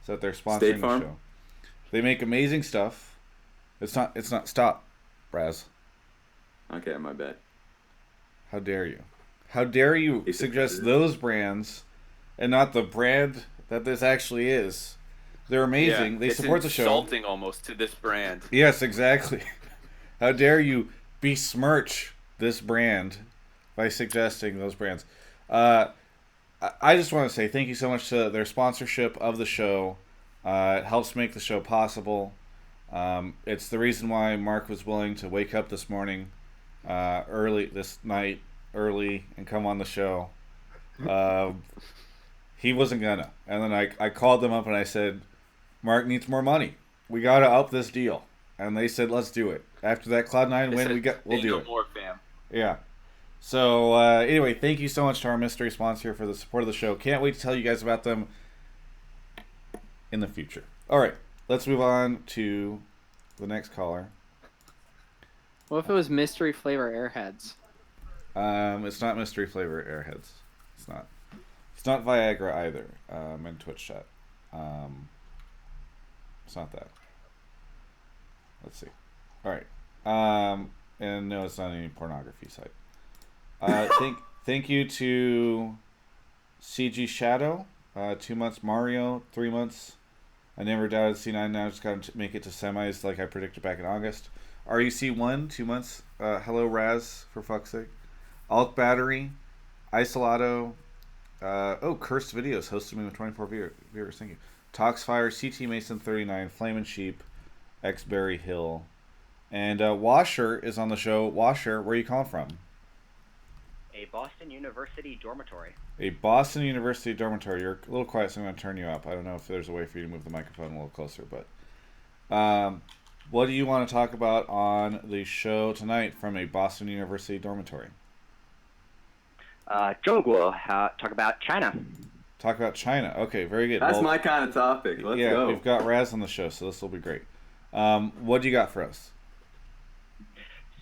So that they're sponsoring the show. They make amazing stuff. It's not stop, Raz. Okay, my bad. How dare you? How dare you suggest those brands and not the brand that this actually is? They're amazing. Yeah, they support the show. It's insulting almost to this brand. Yes, exactly. How dare you besmirch this brand by suggesting those brands? I just want to say thank you so much to their sponsorship of the show. It helps make the show possible. It's the reason why Mark was willing to wake up this morning, early, and come on the show. He wasn't gonna. And then I called them up and I said, Mark needs more money. We got to up this deal. And they said, let's do it. After that Cloud9 win, we'll do it. More, fam. Yeah. So, anyway, thank you so much to our mystery sponsor for the support of the show. Can't wait to tell you guys about them in the future. All right, let's move on to the next caller. What if it was mystery flavor Airheads? It's not mystery flavor Airheads. It's not. It's not Viagra either. In Twitch chat. It's not that. Let's see. All right. And no, it's not any pornography site. Thank you to CG Shadow. 2 months Mario. 3 months. I never doubted C9. Now just got to make it to semis like I predicted back in August. REC1. 2 months. Hello Raz, for fuck's sake. Alt Battery. Isolado. Cursed Videos hosted me with 24 viewers. Thank you. Toxfire. CT Mason 39. Flamin' Sheep. Xberry Hill. And Washer is on the show. Washer, where are you calling from? A Boston University dormitory. A Boston University dormitory. You're a little quiet, so I'm going to turn you up. I don't know if there's a way for you to move the microphone a little closer, but what do you want to talk about on the show tonight from a Boston University dormitory? Joe will talk about China. Talk about China. Okay, very good. That's my kind of topic. Let's go. We've got Raz on the show, so this will be great. What do you got for us?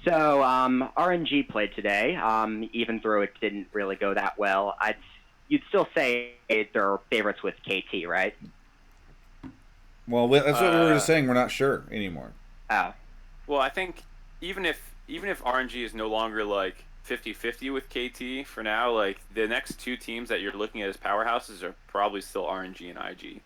So RNG played today, even though it didn't really go that well. You'd still say they're favorites with KT, right? Well, that's what we were just saying. We're not sure anymore. Oh. Well, I think even if RNG is no longer like 50-50 with KT for now, like the next two teams that you're looking at as powerhouses are probably still RNG and IG.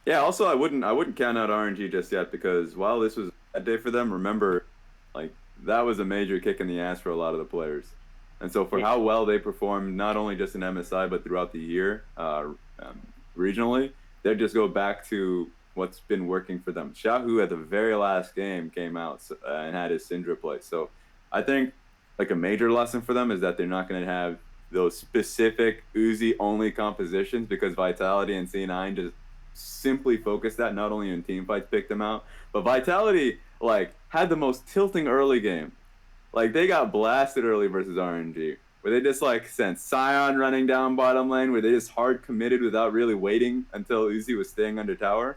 Yeah. Also, I wouldn't count out RNG just yet because while this was a day for them, remember, like that was a major kick in the ass for a lot of the players. And so for how well they performed, not only just in MSI, but throughout the year, regionally, they just go back to what's been working for them. Xiaohu at the very last game came out and had his Syndra play. So I think like a major lesson for them is that they're not going to have those specific Uzi only compositions because Vitality and C9 just simply focused that. Not only in team fights picked them out, but Vitality like had the most tilting early game. Like they got blasted early versus RNG, where they just like sent Scion running down bottom lane, where they just hard committed without really waiting until Uzi was staying under tower,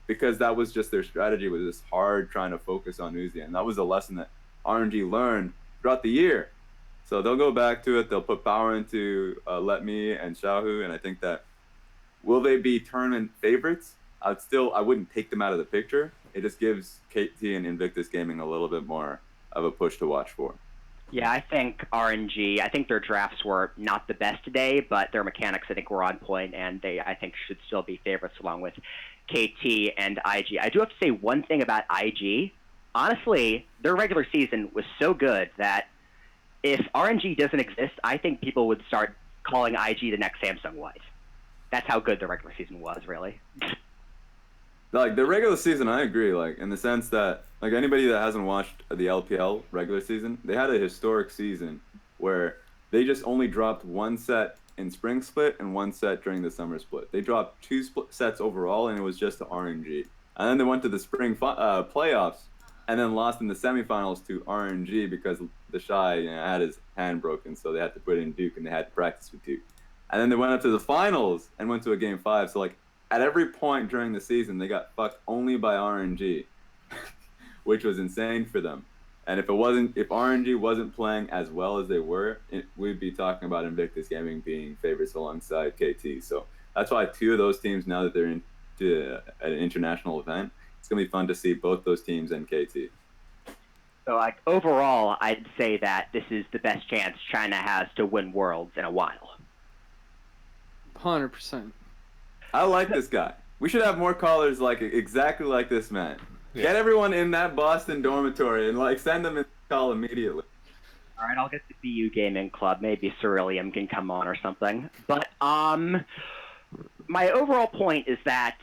because that was just their strategy, was just hard trying to focus on Uzi, and that was a lesson that RNG learned throughout the year. So they'll go back to it. They'll put power into Let Me and Xiaohu, and I think that will they be tournament favorites? I wouldn't take them out of the picture. It just gives KT and Invictus Gaming a little bit more of a push to watch for. Yeah, I think RNG, I think their drafts were not the best today, but their mechanics I think were on point, and they I think should still be favorites along with KT and IG. I do have to say one thing about IG. Honestly, their regular season was so good that if RNG doesn't exist, I think people would start calling IG the next Samsung White. That's how good the regular season was, really. Like the regular season, I agree. Like in the sense that, like anybody that hasn't watched the LPL regular season, they had a historic season where they just only dropped one set in spring split and one set during the summer split. They dropped two sets overall, and it was just the RNG. And then they went to the spring playoffs, and then lost in the semifinals to RNG because the Shy had his hand broken, so they had to put in Duke, and they had to practice with Duke. And then they went up to the finals and went to a game 5. So like, at every point during the season, they got fucked only by RNG, which was insane for them. And if RNG wasn't playing as well as they were, we'd be talking about Invictus Gaming being favorites alongside KT. So that's why two of those teams, now that they're into an international event, it's gonna be fun to see both those teams and KT. So like overall, I'd say that this is the best chance China has to win Worlds in a while. 100%. I like this guy. We should have more callers like exactly like this man. Yeah. Get everyone in that Boston dormitory and like send them in the call immediately. All right, I'll get the BU Gaming Club. Maybe Ceruleum can come on or something. But my overall point is that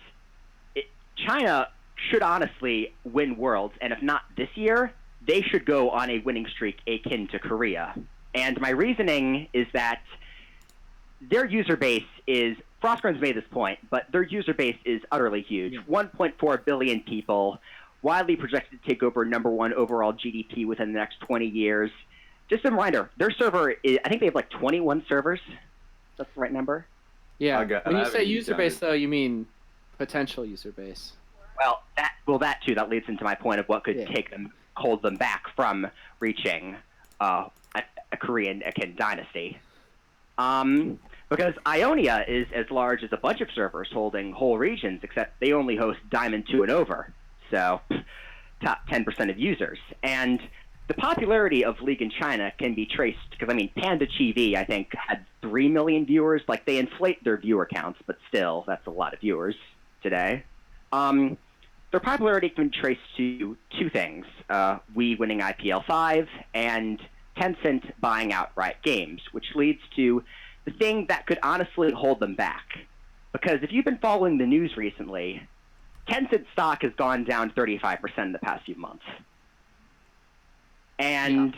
China should honestly win Worlds, and if not this year, they should go on a winning streak akin to Korea. And my reasoning is that their user base is, Frostgrind's made this point, but their user base is utterly huge. 1.4 billion people, widely projected to take over #1 overall GDP within the next 20 years. Just a reminder, their server is, I think they have like 21 servers. That's the right number? Yeah. When you say user base, though, you mean potential user base. Well, that too. That leads into my point of what could take them hold them back from reaching a Korean akin dynasty. Because Ionia is as large as a bunch of servers holding whole regions, except they only host Diamond 2 and over, so top 10% of users. And the popularity of League in China can be traced, because, I mean, Panda TV, I think, had 3 million viewers. Like, they inflate their viewer counts, but still, that's a lot of viewers today. Their popularity can be traced to two things. We winning IPL 5, and Tencent buying out Riot Games, which leads to the thing that could honestly hold them back. Because if you've been following the news recently, Tencent stock has gone down 35% in the past few months. And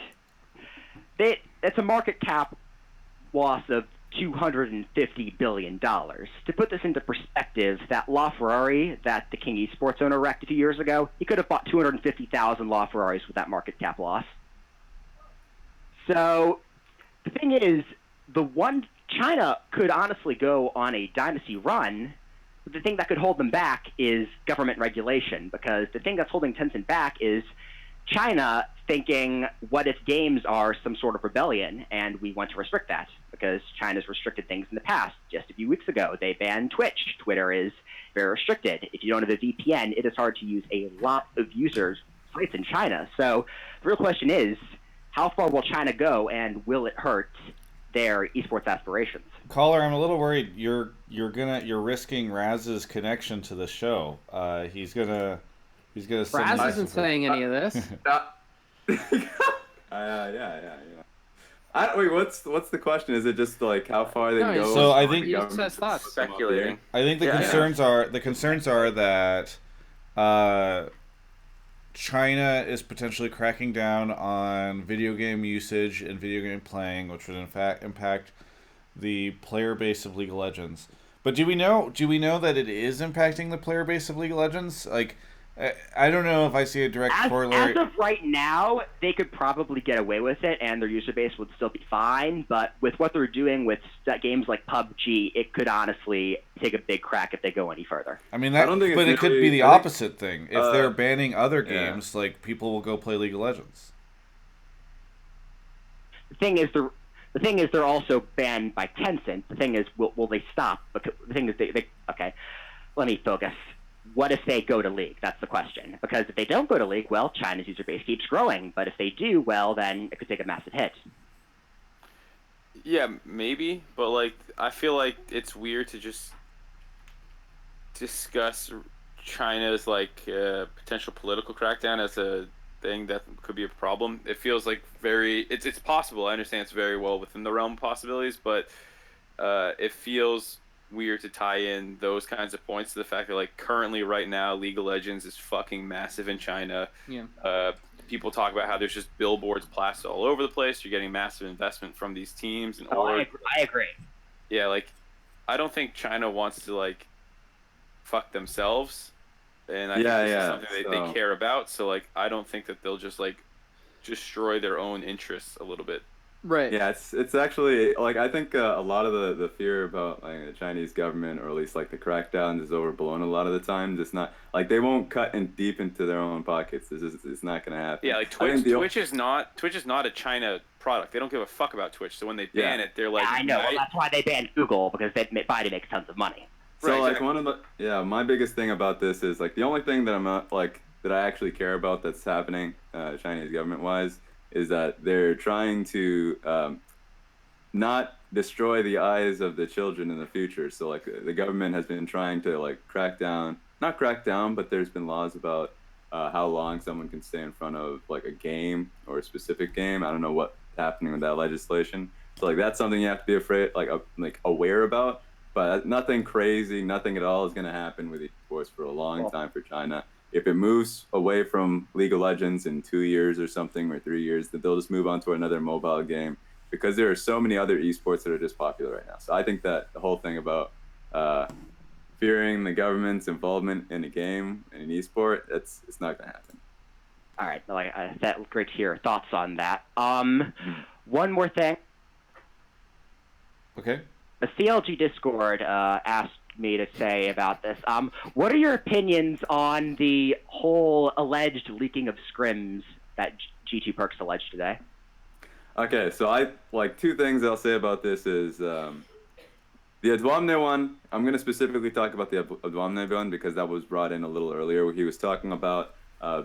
it's a market cap loss of $250 billion. To put this into perspective, that LaFerrari that the King Esports owner wrecked a few years ago, he could have bought 250,000 LaFerraris with that market cap loss. So the thing is, China could honestly go on a dynasty run, but the thing that could hold them back is government regulation, because the thing that's holding Tencent back is China thinking, what if games are some sort of rebellion, and we want to restrict that, because China's restricted things in the past. Just a few weeks ago, they banned Twitch. Twitter is very restricted. If you don't have a VPN, it is hard to use a lot of users' sites in China. So the real question is, how far will China go, and will it hurt their esports aspirations? Caller, I'm a little worried. You're risking Raz's connection to the show. He's gonna send Raz isn't saying any of this. Yeah. Wait, what's the question? Is it just like how far they go? So I think he just says thoughts. Speculating. I think the concerns are that China is potentially cracking down on video game usage and video game playing, which would in fact impact the player base of League of Legends. But do we know that it is impacting the player base of League of Legends? Like, I don't know if I see a direct corollary. As of right now, they could probably get away with it, and their user base would still be fine. But with what they're doing with games like PUBG, it could honestly take a big crack if they go any further. I mean, it could be the opposite thing. If they're banning other games, like, people will go play League of Legends. The thing is, they're also banned by Tencent. The thing is, will they stop? Because the thing is, okay, let me focus. What if they go to League? That's the question. Because if they don't go to League, well, China's user base keeps growing. But if they do, well, then it could take a massive hit. Yeah, maybe. But, like, I feel like it's weird to just discuss China's, like, potential political crackdown as a thing that could be a problem. It feels like it's possible. I understand it's very well within the realm of possibilities, but it feels weird to tie in those kinds of points to the fact that, like, currently right now League of Legends is fucking massive in China. Yeah. People talk about how there's just billboards plastered all over the place. You're getting massive investment from these teams and I agree. Yeah, like, I don't think China wants to, like, fuck themselves, and I think this is something they care about. So, like, I don't think that they'll just, like, destroy their own interests a little bit. Right. Yeah, it's actually, like, I think a lot of the fear about, like, the Chinese government, or at least, like, the crackdown is overblown a lot of the times. It's not, like, they won't cut in deep into their own pockets. It's not going to happen. Yeah, like, Twitch is not a China product. They don't give a fuck about Twitch. So when they ban it, they're like, I know. Well, that's why they banned Google, because Biden makes tons of money. So, right, like, exactly. my biggest thing about this is, like, the only thing that I'm not, like, that I actually care about that's happening, Chinese government-wise, is that they're trying to not destroy the eyes of the children in the future. So, like, the government has been trying to, like, not crack down, but there's been laws about how long someone can stay in front of, like, a game or a specific game. I don't know what's happening with that legislation. So, like, that's something you have to be afraid, like aware about. But nothing crazy, nothing at all is going to happen with esports for a long time for China. If it moves away from League of Legends in 2 years or something, or 3 years, then they'll just move on to another mobile game, because there are so many other esports that are just popular right now. So I think that the whole thing about fearing the government's involvement in a game, in an esport, it's not going to happen. All right, that's great to hear your thoughts on that. One more thing. Okay. The CLG Discord asked me to say about this. What are your opinions on the whole alleged leaking of scrims that G2 Perks alleged today. Okay, so I like two things I'll say about this is the Adwamne one. I'm going to specifically talk about the Adwamne one because that was brought in a little earlier. Where he was talking about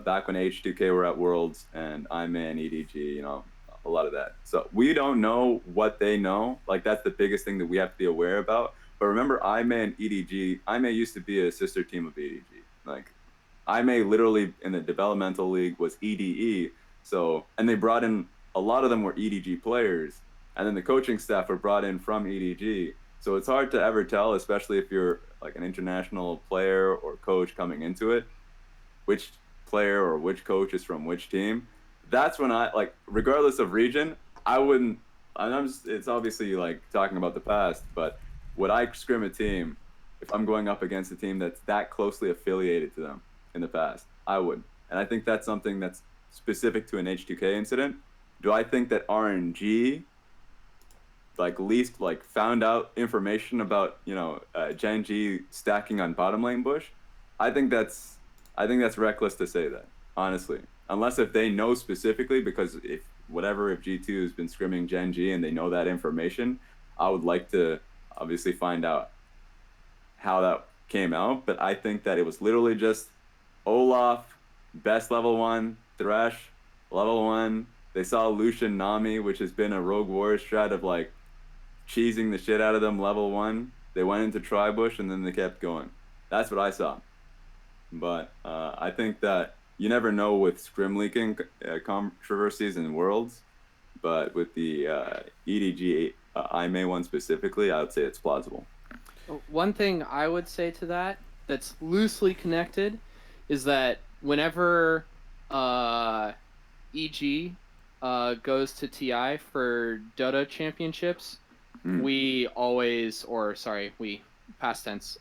back when H2K were at Worlds and IMA and EDG, you know, a lot of that. So we don't know what they know. Like that's the biggest thing that we have to be aware about. But remember, IMA and EDG, IMA used to be a sister team of EDG. Like IMA literally in the developmental league was EDE. So, and they brought in, a lot of them were EDG players. And then the coaching staff were brought in from EDG. So it's hard to ever tell, especially if you're like an international player or coach coming into it, which player or which coach is from which team. That's when I, like, regardless of region, I wouldn't, it's obviously like talking about the past, but would I scrim a team if I'm going up against a team that's that closely affiliated to them in the past? I would. And I think that's something that's specific to an H2K incident. Do I think that RNG like least like found out information about, you know, Gen G stacking on bottom lane bush? I think that's reckless to say that, honestly. Unless if they know specifically, because if G2 has been scrimming Gen G and they know that information, I would like to obviously find out how that came out. But I think that it was literally just Olaf, best level 1, Thresh, level 1. They saw Lucian Nami, which has been a Rogue Warrior strat of like cheesing the shit out of them level 1. They went into Tribush and then they kept going. That's what I saw. But I think that you never know with scrim leaking controversies in Worlds, but with the EDG IMA one specifically, I would say it's plausible. One thing I would say to that that's loosely connected is that whenever EG goes to TI for Dota championships, we past tense,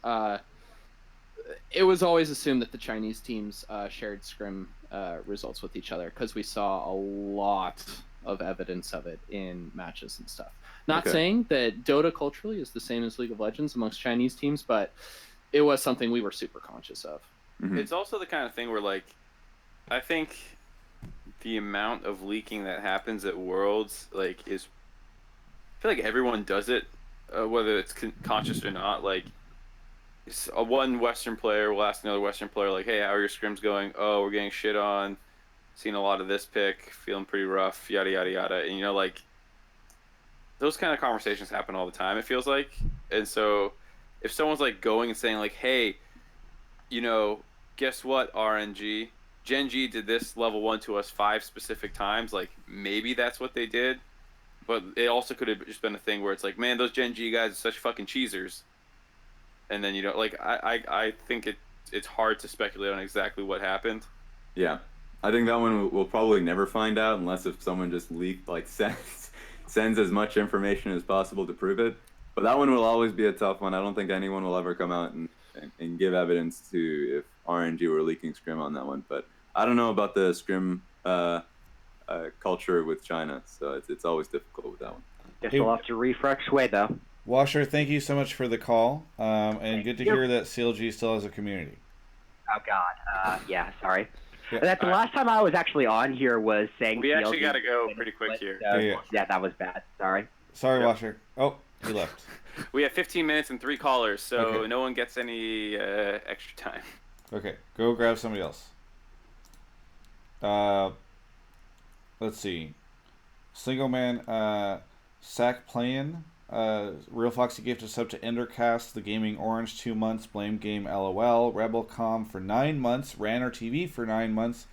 it was always assumed that the Chinese teams shared scrim results with each other because we saw a lot of evidence of it in matches and stuff. Not saying that Dota culturally is the same as League of Legends amongst Chinese teams, but it was something we were super conscious of. Mm-hmm. It's also the kind of thing where, like, I think the amount of leaking that happens at Worlds, like, is... I feel like everyone does it, whether it's conscious or not. Like, one Western player will ask another Western player, like, hey, how are your scrims going? Oh, we're getting shit on. Seen a lot of this pick. Feeling pretty rough. Yada, yada, yada. And, you know, like, those kind of conversations happen all the time, it feels like. And so if someone's, like, going and saying, like, hey, you know, guess what, RNG? Gen G did this level 1 to us 5 specific times. Like, maybe that's what they did. But it also could have just been a thing where it's like, man, those Gen G guys are such fucking cheesers. And then, you know, like, I think it's hard to speculate on exactly what happened. Yeah. I think that one we'll probably never find out unless if someone just leaked, like, sends as much information as possible to prove it. But that one will always be a tough one. I don't think anyone will ever come out and give evidence to if RNG were leaking scrim on that one. But I don't know about the scrim culture with China, so it's always difficult with that one. Guess we'll have to refresh way though. Washer, thank you so much for the call, and Thank good to you. hear that CLG still has a community. Oh God, yeah, sorry. Yeah. That's the last time I was actually on here was saying We actually CLG got to go pretty quick here. So, Yeah. yeah, that was bad. Sorry. Sorry, Yep. Washer. Oh, he left. We have 15 minutes and 3 callers, so Okay. no one gets any extra time. Okay, go grab somebody else. Let's see. Single man, Sack playing. Real Foxy gifted sub to Endercast, The Gaming Orange 2 months, Blame Game LOL, Rebelcom for 9 months, Ranner TV for 9 months,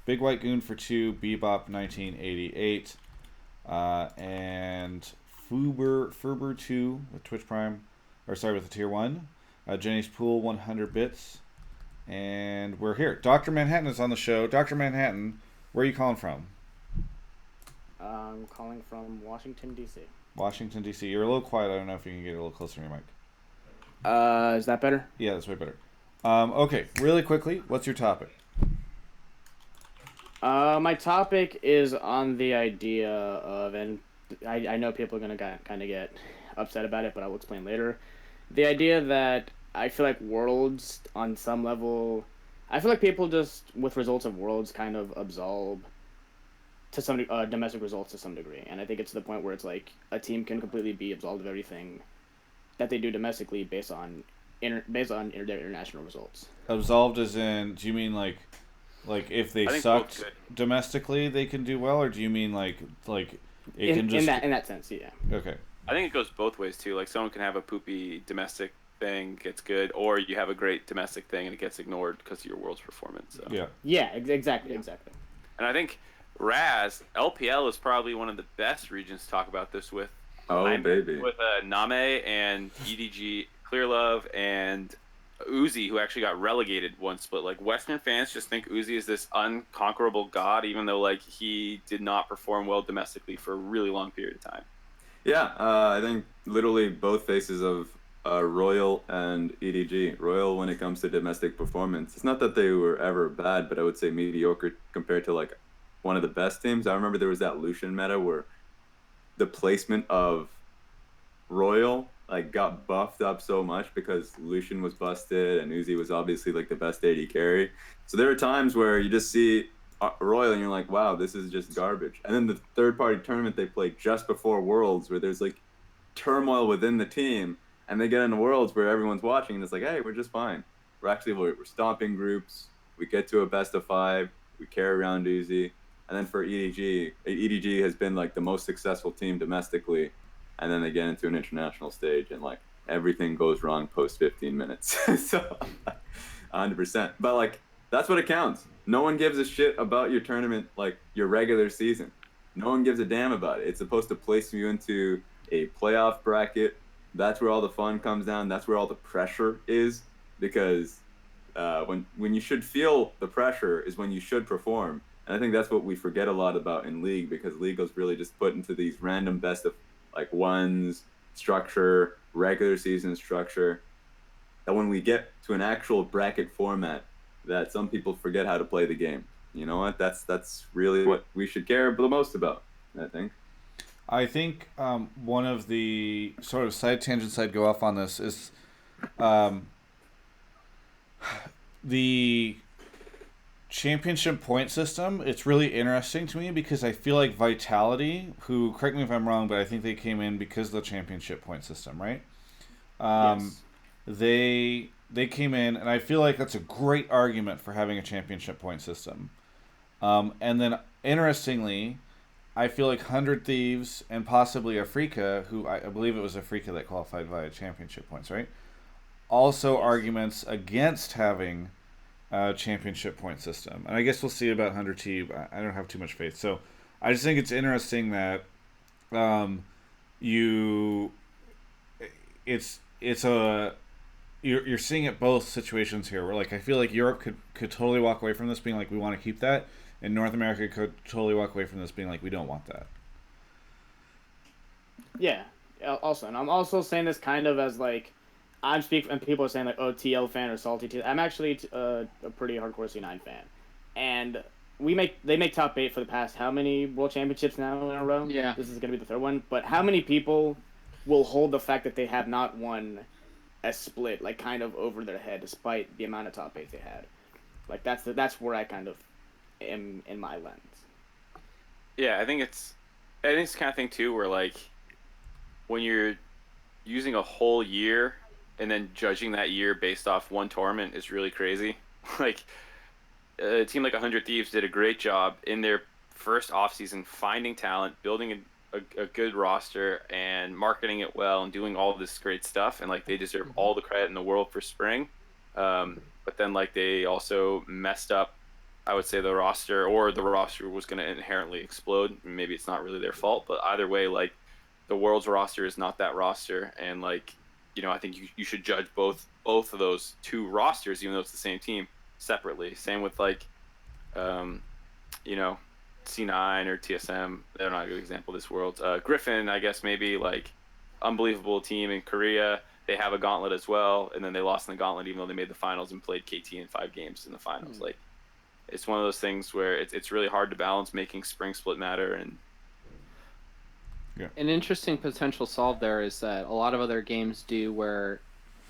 Big White Goon for 2, Bebop 1988, and Fuber 2 with Twitch Prime, with the tier 1, Jenny's Pool 100 bits, and we're here. Dr. Manhattan is on the show. Dr. Manhattan, where are you calling from? I'm calling from Washington, D.C. Washington, D.C. You're a little quiet. I don't know if you can get a little closer to your mic. Is that better? Yeah, that's way better. Okay, really quickly, what's your topic? My topic is on the idea of, and I know people are going to kind of get upset about it, but I'll explain later. The idea that I feel like Worlds, on some level, I feel like people just, with results of Worlds, kind of absolve to some domestic results to some degree, and I think it's to the point where it's like a team can completely be absolved of everything that they do domestically based on their international results. Absolved as in, do you mean like if they I think sucked both good. domestically, they can do well, or do you mean like it can just in that sense, yeah. Okay. I think it goes both ways too. Like someone can have a poopy domestic thing, gets good, or you have a great domestic thing and it gets ignored because of your world's performance. So. Yeah. Yeah, exactly. And I think LPL is probably one of the best regions to talk about this with. Baby. With Name and EDG, Clearlove, and Uzi, who actually got relegated one split. Like Western fans just think Uzi is this unconquerable god, even though like he did not perform well domestically for a really long period of time. Yeah, I think literally both faces of Royal and EDG. Royal, when it comes to domestic performance, it's not that they were ever bad, but I would say mediocre compared to like one of the best teams. I remember there was that Lucian meta where the placement of Royal like got buffed up so much because Lucian was busted and Uzi was obviously like the best AD carry. So there are times where you just see Royal and you're like, wow, this is just garbage. And then the third-party tournament they play just before Worlds where there's like turmoil within the team, and they get into Worlds where everyone's watching and it's like, hey, we're just fine. We're stomping groups. We get to a best of 5. We carry around Uzi. And then for EDG has been like the most successful team domestically, and then they get into an international stage and like everything goes wrong post 15 minutes. So 100%. But like that's what it counts. No one gives a shit about your tournament, like your regular season. No one gives a damn about it. It's supposed to place you into a playoff bracket. That's where all the fun comes down. That's where all the pressure is, because when you should feel the pressure is when you should perform. And I think that's what we forget a lot about in League, because League was really just put into these random best of like ones structure, regular season structure. That when we get to an actual bracket format, that some people forget how to play the game. You know what? That's really what we should care the most about, I think. I think one of the sort of side tangents I'd go off on this is the championship point system. It's really interesting to me because I feel like Vitality, who, correct me if I'm wrong, but I think they came in because of the championship point system, right? Yes. They came in, and I feel like that's a great argument for having a championship point system. And then, interestingly, I feel like 100 Thieves and possibly Afrika, who I believe it was Afrika that qualified via championship points, right? Also arguments against having a championship point system. And I guess we'll see about 100 T. I don't have too much faith. So I just think it's interesting that you're seeing it both situations here, where like I feel like Europe could totally walk away from this being like we want to keep that, and North America could totally walk away from this being like we don't want that. Yeah. Also, and I'm also saying this kind of as like I'm speaking, and people are saying like, oh, TL fan or salty TL. I'm actually a pretty hardcore C9 fan, and they make top 8 for the past how many world championships now in a row? Yeah, this is gonna be the third one. But how many people will hold the fact that they have not won a split like kind of over their head, despite the amount of top 8 they had? Like that's where I kind of am in my lens. Yeah, I think it's the kind of thing too, where like when you're using a whole year and then judging that year based off one tournament is really crazy. Like a team like 100 Thieves did a great job in their first offseason finding talent, building a good roster, and marketing it well, and doing all this great stuff. And like they deserve all the credit in the world for spring. But then like they also messed up, I would say, the roster was going to inherently explode. Maybe it's not really their fault, but either way, like the world's roster is not that roster. And like, you know, I think you should judge both of those two rosters, even though it's the same team, separately. Same with like, you know, C9 or TSM. They're not a good example of this world. Griffin, I guess maybe like unbelievable team in Korea. They have a gauntlet as well, and then they lost in the gauntlet even though they made the finals and played KT in 5 games in the finals. Like, it's one of those things where it's really hard to balance making spring split matter. And yeah. An interesting potential solve there is that a lot of other games do where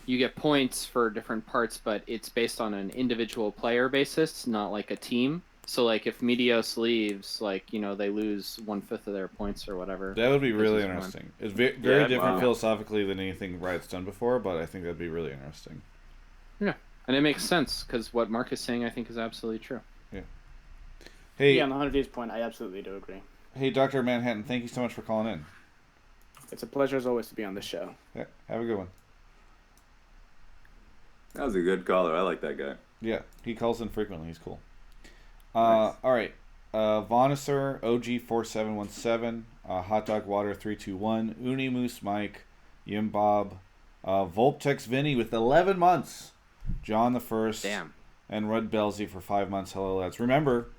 you get points for different parts, but it's based on an individual player basis, not like a team. So like if Meteos leaves, like they lose 1/5 of their points or whatever. That would be This really is fun. interesting. It's very Yeah, different wow. philosophically than anything Riot's done before, but I think that'd be really interesting. Yeah, and it makes sense because what Mark is saying, I think, is absolutely true. Hey, Yeah, on the 100 views point, I absolutely do agree. hey, Dr. Manhattan, thank you so much for calling in. It's a pleasure as always to be on this show. Yeah, have a good one. That was a good caller. I like that guy. Yeah, he calls in frequently. He's cool. Nice. All right. Vonisser, OG4717, Hot Dog Water 321, Uni Moose Mike, Yim Bob, Volptex Vinny with 11 months, John the First, Damn. and Red Belzy for 5 months. Hello, lads. Remember,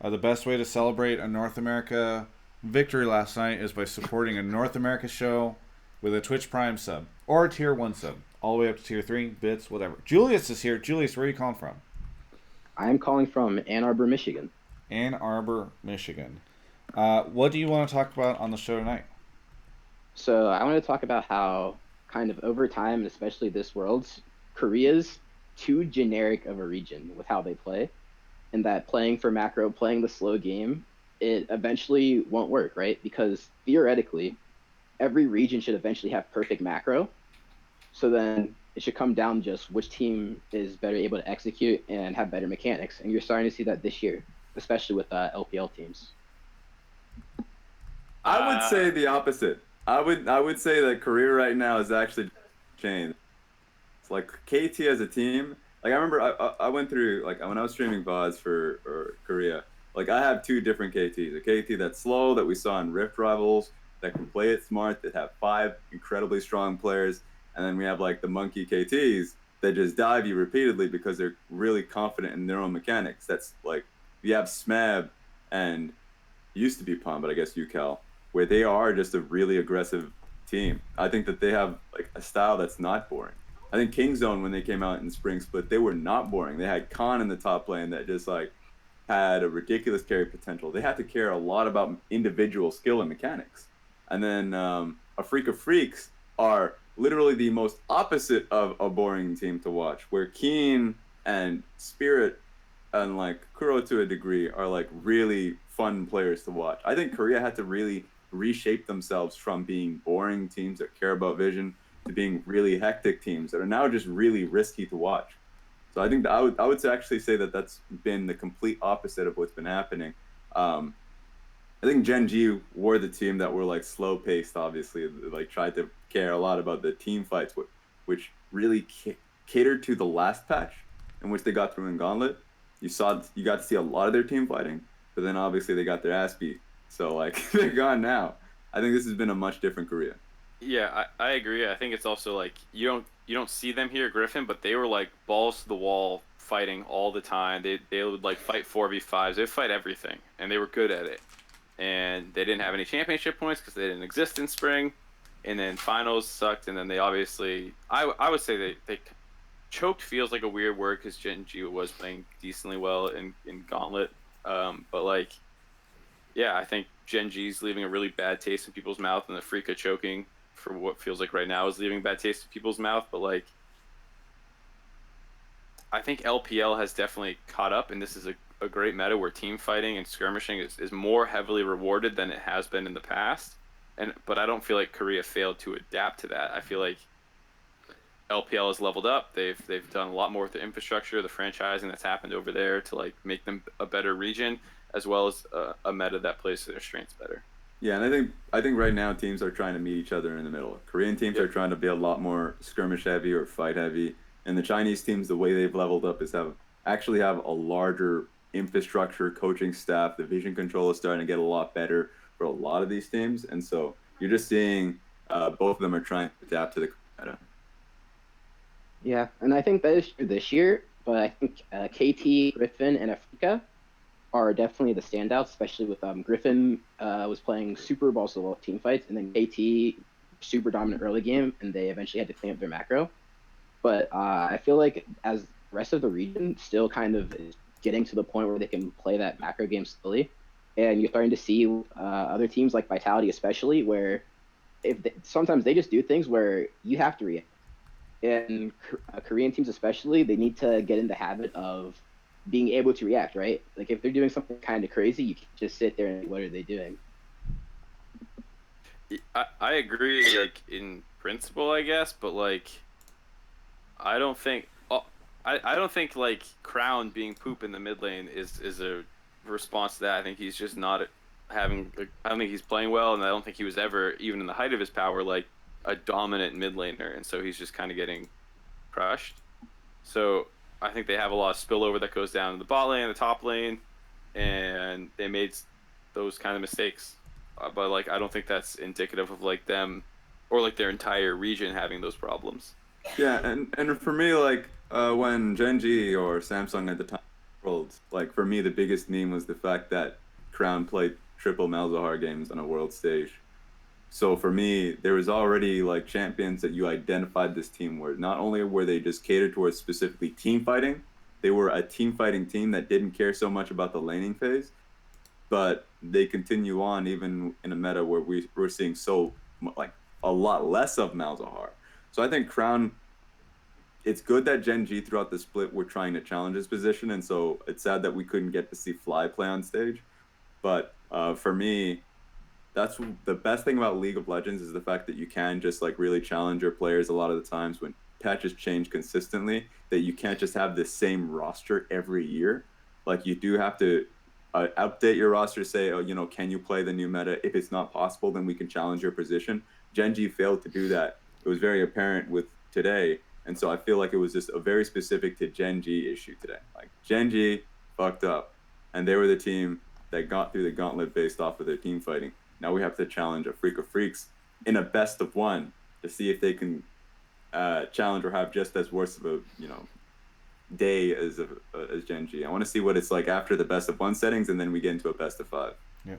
the best way to celebrate a North America victory last night is by supporting a North America show with a Twitch Prime sub or a Tier 1 sub, all the way up to Tier 3, bits, whatever. Julius is here. Julius, where are you calling from? I'm calling from Ann Arbor, Michigan. Ann Arbor, Michigan. What do you want to talk about on the show tonight? So I want to talk about how kind of over time, and especially this Worlds, Korea's too generic of a region with how they play, and that playing for macro, playing the slow game, it eventually won't work, right? Because theoretically, every region should eventually have perfect macro. So then it should come down just which team is better able to execute and have better mechanics. And you're starting to see that this year, especially with LPL teams. I would say the opposite. I would say that Korea right now is actually changed. It's like KT as a team. Like I remember I went through like when I was streaming VODs for Korea. Like I have two different KTs. A KT that's slow that we saw in Rift Rivals that can play it smart, that have 5 incredibly strong players, and then we have like the monkey KTs that just dive you repeatedly because they're really confident in their own mechanics. That's like you have Smab and used to be Pom, but I guess UCal, where they are just a really aggressive team. I think that they have like a style that's not boring. I think Kingzone, when they came out in Spring Split, they were not boring. They had Khan in the top lane that just like had a ridiculous carry potential. They had to care a lot about individual skill and mechanics. And then Afrika Freaks are literally the most opposite of a boring team to watch, where Keen and Spirit and like Kuro to a degree are like really fun players to watch. I think Korea had to really reshape themselves from being boring teams that care about vision to being really hectic teams that are now just really risky to watch. So I think I would actually say that that's been the complete opposite of what's been happening. I think Gen G were the team that were like slow paced, obviously, like tried to care a lot about the team fights, which really catered to the last patch in which they got through in Gauntlet. You got to see a lot of their team fighting, but then obviously they got their ass beat. So like they're gone now. I think this has been a much different Korea. Yeah, I agree. I think it's also like you don't see them here, Griffin, but they were like balls to the wall fighting all the time. They would like fight 4v5s. They would fight everything, and they were good at it. And they didn't have any championship points because they didn't exist in spring. And then finals sucked, and then they obviously I would say they choked feels like a weird word because Gen G was playing decently well in Gauntlet. But like, yeah, I think Gen G's leaving a really bad taste in people's mouth, and the Freaka choking for what feels like right now is leaving a bad taste in people's mouth. But like, I think LPL has definitely caught up, and this is a great meta where team fighting and skirmishing is more heavily rewarded than it has been in the past. But I don't feel like Korea failed to adapt to that. I feel like LPL has leveled up. They've done a lot more with the infrastructure, the franchising that's happened over there to like make them a better region, as well as a meta that plays to their strengths better. Yeah, and I think right now teams are trying to meet each other in the middle. Korean teams are trying to be a lot more skirmish heavy or fight heavy, and the Chinese teams, the way they've leveled up is actually have a larger infrastructure, coaching staff. The vision control is starting to get a lot better for a lot of these teams, and so you're just seeing both of them are trying to adapt to the meta. Yeah, and I think that is true this year, but I think KT, Griffin, and Afrika are definitely the standouts, especially with Griffin was playing super balls to the wall team fights, and then KT super dominant early game, and they eventually had to clean up their macro. But I feel like as the rest of the region still kind of is getting to the point where they can play that macro game slowly, and you're starting to see other teams like Vitality especially, where sometimes they just do things where you have to react. And Korean teams especially, they need to get in the habit of being able to react, right? Like if they're doing something kind of crazy, you can't just sit there and what are they doing? I agree, like in principle, I guess, but like I don't think I don't think like Crown being poop in the mid lane is a response to that. I think he's just not having. I don't think he's playing well, and I don't think he was ever, even in the height of his power, like a dominant mid laner, and so he's just kind of getting crushed. So I think they have a lot of spillover that goes down in the bot lane, the top lane, and they made those kind of mistakes. But like I don't think that's indicative of like them or like their entire region having those problems. Yeah, and for me, like when Genji or Samsung at the time worlds, like for me the biggest meme was the fact that Crown played triple Malzahar games on a world stage. So for me, there was already like champions that you identified this team were. Not only were they just catered towards specifically team fighting, they were a team fighting team that didn't care so much about the laning phase, but they continue on even in a meta where we're seeing so like a lot less of Malzahar. So I think Crown, it's good that Gen G throughout the split were trying to challenge his position, and so it's sad that we couldn't get to see Fly play on stage. But for me, that's the best thing about League of Legends is the fact that you can just like really challenge your players a lot of the times when patches change consistently, that you can't just have the same roster every year. Like you do have to update your roster, say, oh, you know, can you play the new meta? If it's not possible, then we can challenge your position. Gen G failed to do that. It was very apparent with today. And so I feel like it was just a very specific to Gen G issue today. Like Gen G fucked up, and they were the team that got through the gauntlet based off of their team fighting. Now we have to challenge a Freak of Freaks in a best of one to see if they can challenge or have just as worse of a day as Gen G. I want to see what it's like after the best of one settings, and then we get into a best of 5. Yeah.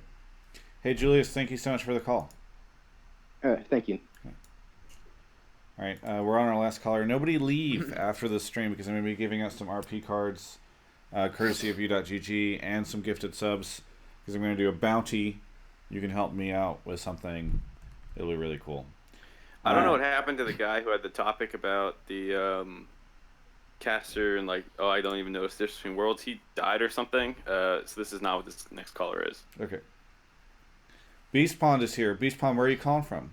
Hey Julius, thank you so much for the call. All right, thank you. All right, we're on our last caller. Nobody leave after the stream because I'm going to be giving out some RP cards, courtesy of U.GG, and some gifted subs because I'm going to do a bounty. You can help me out with something. It'll be really cool. I don't know what happened to the guy who had the topic about the caster and like, oh, I don't even know if there's between worlds. He died or something. So this is not what this next caller is. Okay. Beast Pond is here. Beast Pond, where are you calling from?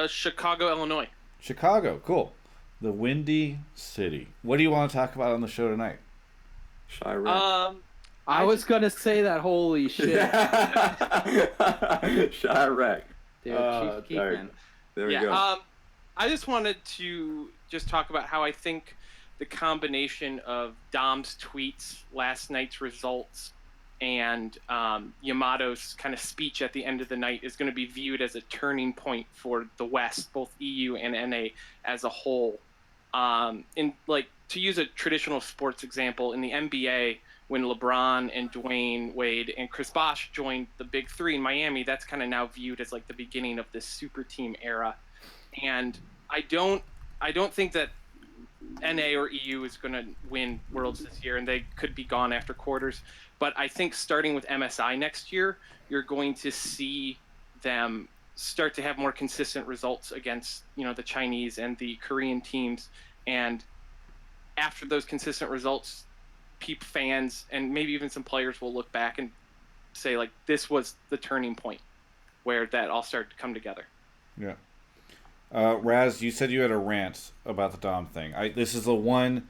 Chicago, Illinois. Chicago, cool. The Windy City. What do you want to talk about on the show tonight? Chirac. I was gonna say that. Holy shit! Chirac. Dude, Chief Keef, man. There we go. I just wanted to just talk about how I think the combination of Dom's tweets, last night's results, and Yamato's kind of speech at the end of the night is going to be viewed as a turning point for the West, both EU and NA as a whole. In like, to use a traditional sports example, in the NBA, when LeBron and Dwayne Wade and Chris Bosh joined the Big Three in Miami, that's kind of now viewed as like the beginning of this super team era. And I don't think that NA or EU is going to win Worlds this year, and they could be gone after quarters. But I think starting with MSI next year, you're going to see them start to have more consistent results against, the Chinese and the Korean teams. And after those consistent results, fans and maybe even some players will look back and say, like, this was the turning point where that all started to come together. Yeah. Raz, you said you had a rant about the Dom thing. This is the one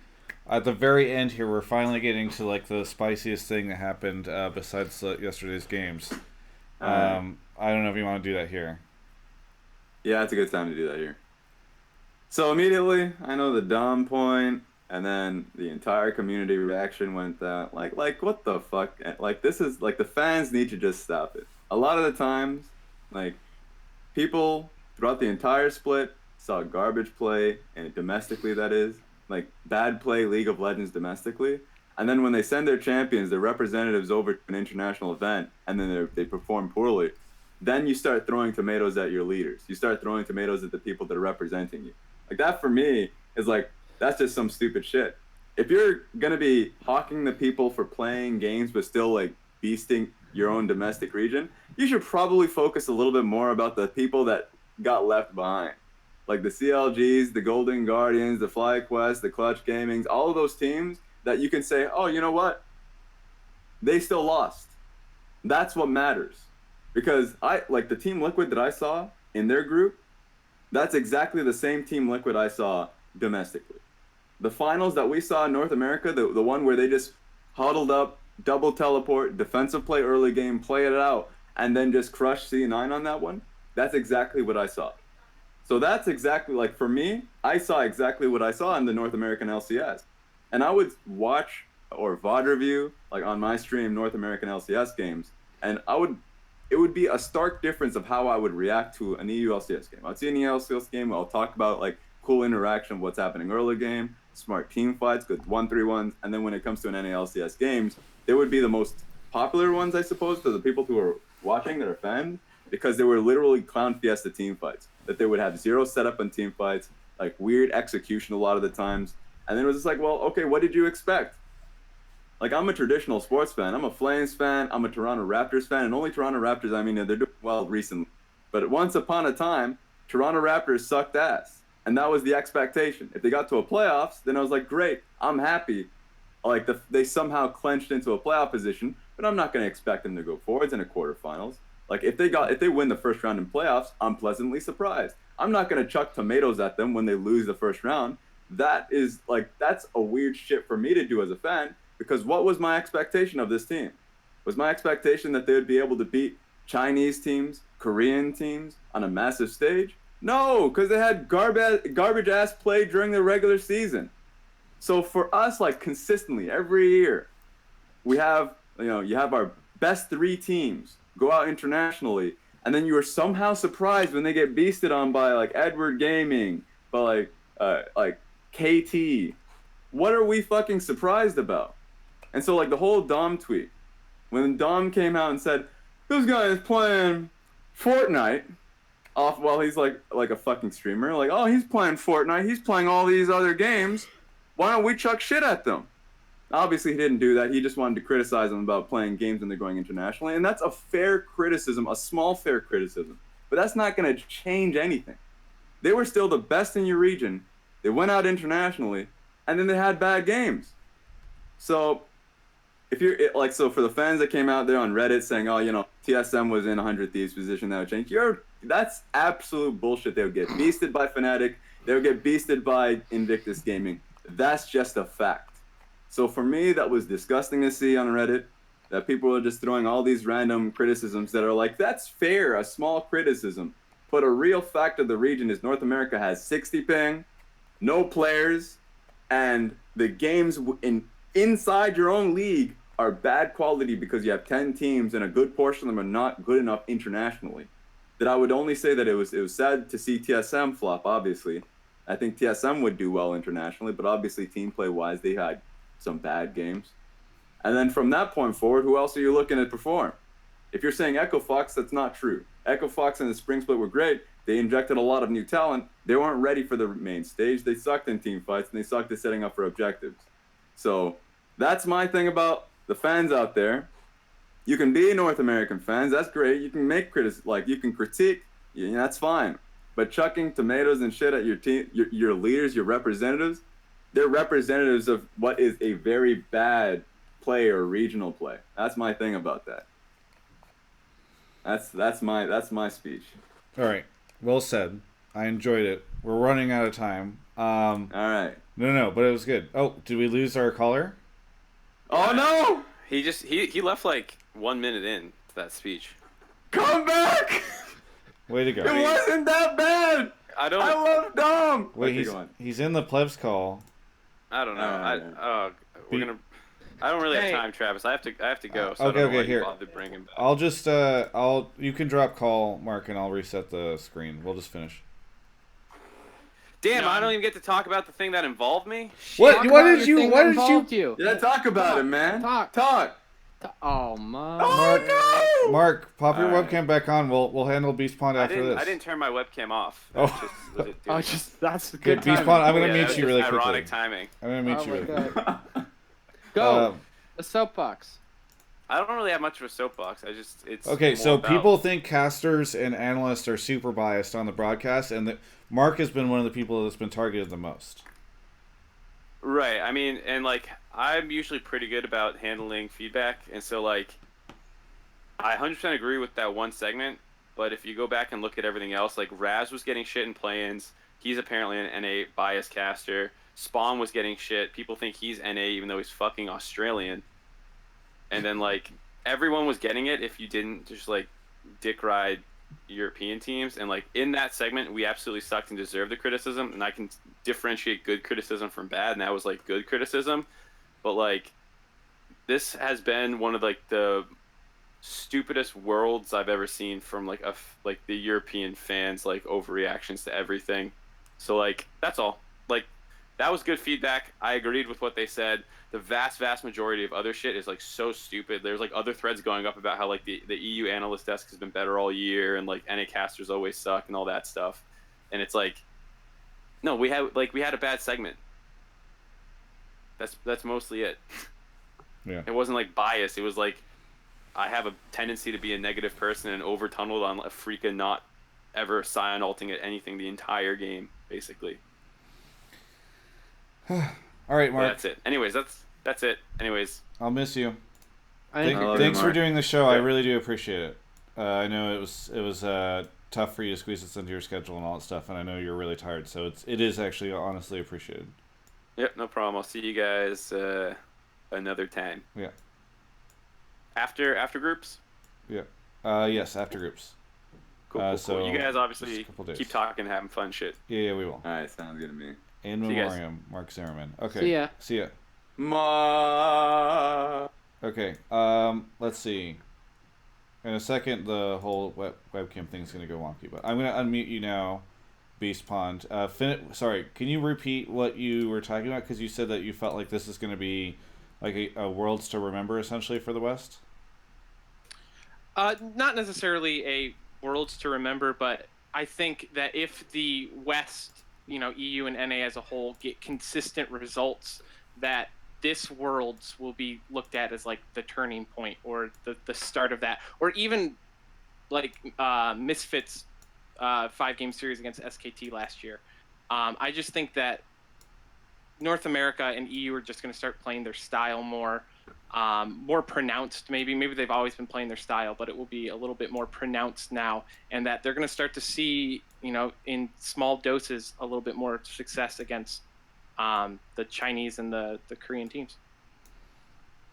at the very end here. We're finally getting to like the spiciest thing that happened besides yesterday's games. I don't know if you want to do that here. Yeah, it's a good time to do that here. So immediately, I know the Dom point, and then the entire community reaction went that like what the fuck? Like this is like the fans need to just stop it. A lot of the times, like people throughout the entire split saw garbage play, and domestically that is, like bad play League of Legends domestically. And then when they send their champions, their representatives over to an international event, and then they perform poorly, then you start throwing tomatoes at your leaders. You start throwing tomatoes at the people that are representing you. Like that for me is like, that's just some stupid shit. If you're going to be hawking the people for playing games but still like beasting your own domestic region, you should probably focus a little bit more about the people that got left behind. Like the CLGs, the Golden Guardians, the FlyQuest, the Clutch Gamings, all of those teams that you can say, oh, you know what? They still lost. That's what matters. Because the Team Liquid that I saw in their group, that's exactly the same Team Liquid I saw domestically. The finals that we saw in North America, the one where they just huddled up, double teleport, defensive play early game, play it out, and then just crush C9 on that one, that's exactly what I saw. So that's exactly, like, for me, I saw exactly what I saw in the North American LCS. And I would watch or VOD review, like on my stream, North American LCS games, and it would be a stark difference of how I would react to an EU LCS game. I'd see an EU LCS game, I'll talk about, like, cool interaction, what's happening early game, smart team fights, good 1-3-1s, and then when it comes to an NA-LCS games, they would be the most popular ones, I suppose, to the people who are watching that are fans, because they were literally clown fiesta team fights, that they would have zero setup on team fights, like weird execution a lot of the times, and then it was just like, well, okay, what did you expect? Like, I'm a traditional sports fan. I'm a Flames fan. I'm a Toronto Raptors fan. And only Toronto Raptors, I mean, they're doing well recently. But once upon a time, Toronto Raptors sucked ass. And that was the expectation. If they got to a playoffs, then I was like, great, I'm happy. Like, they somehow clenched into a playoff position, but I'm not going to expect them to go forwards in a quarterfinals. Like, if they win the first round in playoffs, I'm pleasantly surprised. I'm not going to chuck tomatoes at them when they lose the first round. That's a weird shit for me to do as a fan. Because what was my expectation of this team? Was my expectation that they would be able to beat Chinese teams, Korean teams on a massive stage? No, because they had garbage ass play during the regular season. So for us, like, consistently every year, you have our best 3 teams go out internationally, and then you are somehow surprised when they get beasted on by, like, Edward Gaming, by like KT. What are we fucking surprised about? And so, like, the whole Dom tweet, when Dom came out and said, this guy is playing Fortnite off while he's like a fucking streamer, like, oh, he's playing Fortnite, he's playing all these other games, why don't we chuck shit at them? Obviously, he didn't do that. He just wanted to criticize them about playing games when they're going internationally, and that's a fair criticism, a small fair criticism, but that's not going to change anything. They were still the best in your region, they went out internationally, and then they had bad games. So so for the fans that came out there on Reddit saying, oh, TSM was in 100 Thieves position, that would change. That's absolute bullshit. They would get beasted by Fnatic. They would get beasted by Invictus Gaming. That's just a fact. So for me, that was disgusting to see on Reddit, that people are just throwing all these random criticisms that are like, that's fair, a small criticism. But a real fact of the region is North America has 60 ping, no players, and the games inside your own league are bad quality because you have 10 teams and a good portion of them are not good enough internationally. That I would only say that it was sad to see TSM flop, obviously. I think TSM would do well internationally, but obviously team play wise, they had some bad games. And then from that point forward, who else are you looking to perform? If you're saying Echo Fox, that's not true. Echo Fox and the Spring Split were great. They injected a lot of new talent. They weren't ready for the main stage. They sucked in team fights, and they sucked at setting up for objectives. So that's my thing about the fans out there. You can be North American fans. That's great. You can make you can critique. Yeah, that's fine. But chucking tomatoes and shit at your team, your leaders, your representatives, they're representatives of what is a very bad play or regional play. That's my thing about that. That's my speech. All right. Well said. I enjoyed it. We're running out of time. All right. No, but it was good. Oh, did we lose our caller? Oh no! He left like 1 minute in to that speech. Come back! Way to go. It wasn't that bad. I love Dom. Wait, he's in the plebs call. I don't know. I don't really have time, Travis. I have to go. So Okay, here. To bring him back. I'll just you can drop call, Mark, and I'll reset the screen. We'll just finish. Damn, I don't even get to talk about the thing that involved me. What did you? Yeah, talk about it, man. Talk. Oh man. Mark, pop your webcam back on. We'll handle Beast Pond after this. I didn't turn my webcam off. That's good. Beast Pond. I'm gonna mute you really quickly. Ironic timing. I'm gonna mute you really quickly. Go. The soapbox. I don't really have much of a soapbox. It's okay. So people think casters and analysts are super biased on the broadcast, and that Mark has been one of the people that's been targeted the most. Right. I mean, and like I'm usually pretty good about handling feedback, and so like I 100% agree with that one segment. But if you go back and look at everything else, like Raz was getting shit in play-ins. He's apparently an NA bias caster. Spawn was getting shit. People think he's NA even though he's fucking Australian. And then like everyone was getting it if you didn't just like dick ride European teams. And like in that segment, we absolutely sucked and deserved the criticism. And I can differentiate good criticism from bad, and that was like good criticism. But like this has been one of like the stupidest worlds I've ever seen from like like the European fans, like overreactions to everything. So like that's all. Like that was good feedback. I agreed with what they said. The vast majority of other shit is like so stupid. There's like other threads going up about how like the EU analyst desk has been better all year, and like NA casters always suck and all that stuff. And it's like, no, we had a bad segment. That's mostly it. Yeah. It wasn't like bias. It was like I have a tendency to be a negative person and over tunneled on Afrika not ever Scion ulting at anything the entire game, basically. All right, Mark. But that's it. Anyways, that's it. Anyways, I'll miss you. I Thanks for doing the show. I really do appreciate it. I know it was tough for you to squeeze this into your schedule and all that stuff, and I know you're really tired, so it is actually honestly appreciated. Yep, no problem. I'll see you guys another time. Yeah. After groups? Yeah. Yes, after groups. Cool. So you guys obviously days. keep talking, having fun shit. Yeah, we will. All right, sounds good to me. In memoriam, Mark Zimmerman. Okay. See ya. Ma. Okay. Let's see. In a second, the whole webcam thing's gonna go wonky, but I'm gonna unmute you now, Beast Pond. Sorry, can you repeat what you were talking about? Because you said that you felt like this is gonna be like a worlds to remember essentially for the West. Not necessarily a worlds to remember, but I think that if the West, EU and NA as a whole, get consistent results, that this worlds will be looked at as like the turning point or the start of that, or even like Misfits 5-game series against SKT last year. I just think that North America and EU are just going to start playing their style more pronounced. Maybe they've always been playing their style, but it will be a little bit more pronounced now, and that they're going to start to see, in small doses, a little bit more success against the Chinese and the Korean teams.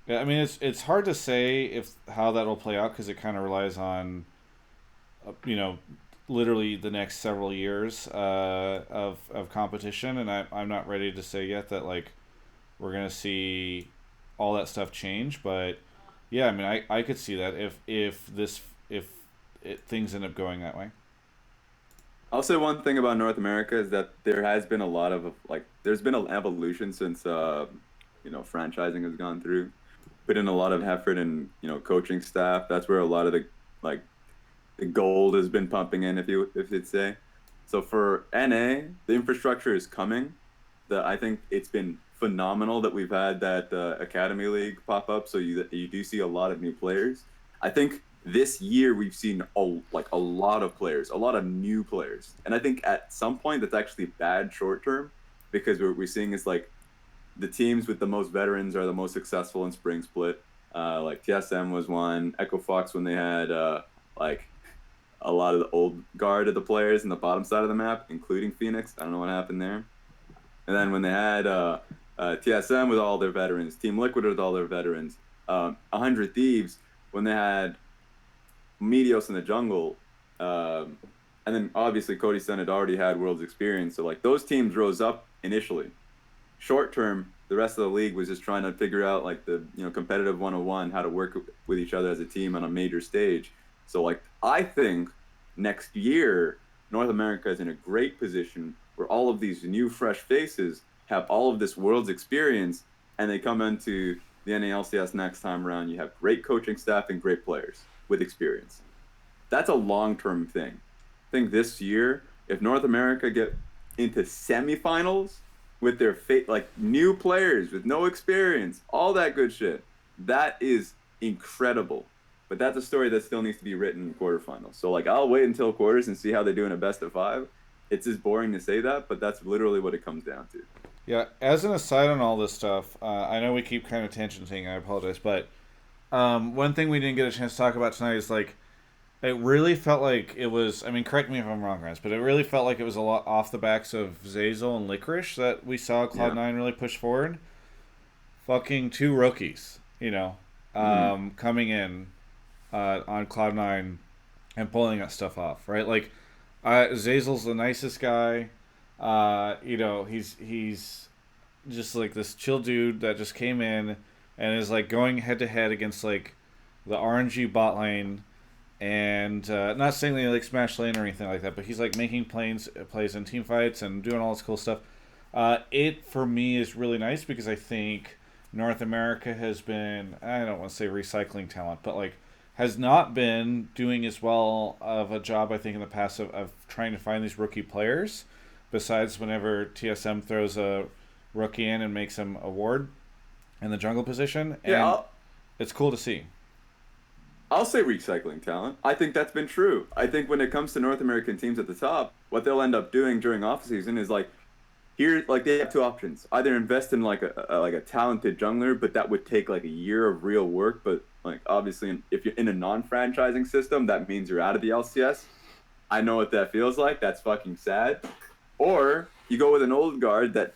Yeah, I mean it's hard to say how that'll play out because it kind of relies on, literally the next several years of competition, and I'm not ready to say yet that like we're gonna see all that stuff change, but yeah, I mean I could see that if things end up going that way. I'll say one thing about North America is that there has been a lot of there's been an evolution since franchising has gone through. Put in a lot of effort in coaching staff. That's where a lot of the gold has been pumping in, if you'd say. So for NA, the infrastructure is coming. I think it's been phenomenal that we've had that Academy League pop up. So you do see a lot of new players. I think this year we've seen a lot of players, a lot of new players, and I think at some point that's actually bad short term, because what we're seeing is like the teams with the most veterans are the most successful in spring split. Like TSM was one, Echo Fox when they had a lot of the old guard of the players in the bottom side of the map, including Phoenix. I don't know what happened there. And then when they had TSM with all their veterans, Team Liquid with all their veterans, 100 Thieves when they had Meteos in the jungle, and then obviously Cody Sun had already had Worlds experience, so like those teams rose up initially. Short term, the rest of the league was just trying to figure out like the competitive 101, how to work with each other as a team on a major stage. So like I think next year North America is in a great position where all of these new fresh faces have all of this Worlds experience, and they come into the NALCS next time around. You have great coaching staff and great players with experience. That's a long-term thing. I think this year, if North America get into semifinals with their new players with no experience, all that good shit, that is incredible. But that's a story that still needs to be written in quarterfinals. So like I'll wait until quarters and see how they do in a best of 5. It's just boring to say that, but that's literally what it comes down to. Yeah, as an aside on all this stuff, I know we keep kind of tangenting, I apologize, but one thing we didn't get a chance to talk about tonight is, like, it really felt like it was, I mean, correct me if I'm wrong, guys, but it really felt like it was a lot off the backs of Zazel and Licorice that we saw Cloud9 really push forward. Fucking two rookies, you know, coming in on Cloud9 and pulling that stuff off, right? Like, Zazel's the nicest guy. You know, he's just like this chill dude that just came in and is like going head to head against like the RNG bot lane, and not saying that he like smash lane or anything like that, but he's like making plays in team fights and doing all this cool stuff. It for me is really nice because I think North America has been, I don't want to say recycling talent, but like has not been doing as well of a job, I think, in the past of trying to find these rookie players, besides whenever TSM throws a rookie in and makes him a ward in the jungle position. And it's cool to see. I'll say recycling talent. I think that's been true. I think when it comes to North American teams at the top, what they'll end up doing during off season is like, here, like they have two options: either invest in like a talented jungler, but that would take like a year of real work. But like obviously, if you're in a non-franchising system, that means you're out of the LCS. I know what that feels like. That's fucking sad. Or you go with an old guard that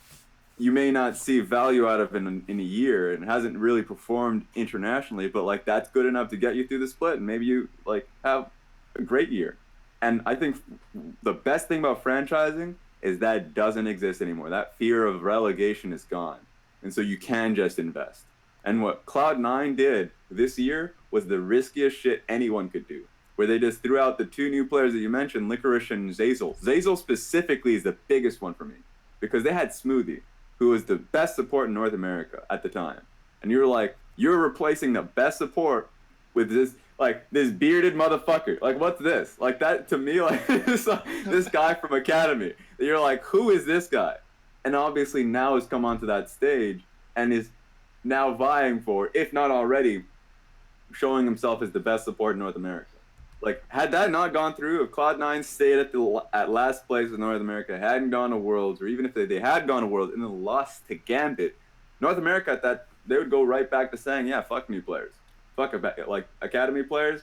you may not see value out of in a year and hasn't really performed internationally, but like that's good enough to get you through the split, and maybe you like have a great year. And I think the best thing about franchising is that it doesn't exist anymore. That fear of relegation is gone. And so you can just invest. And what Cloud9 did this year was the riskiest shit anyone could do, where they just threw out the two new players that you mentioned, Licorice and Zazel. Zazel specifically is the biggest one for me because they had Smoothie, who was the best support in North America at the time. And you're like, you're replacing the best support with this bearded motherfucker. Like, what's this? Like, that to me, like this guy from Academy. You're like, who is this guy? And obviously now has come onto that stage and is now vying for, if not already, showing himself as the best support in North America. Like, had that not gone through, if Cloud9 stayed at last place in North America, hadn't gone to Worlds, or even if they had gone to Worlds and then lost to Gambit, North America they would go right back to saying, yeah, fuck new players. Fuck like Academy players,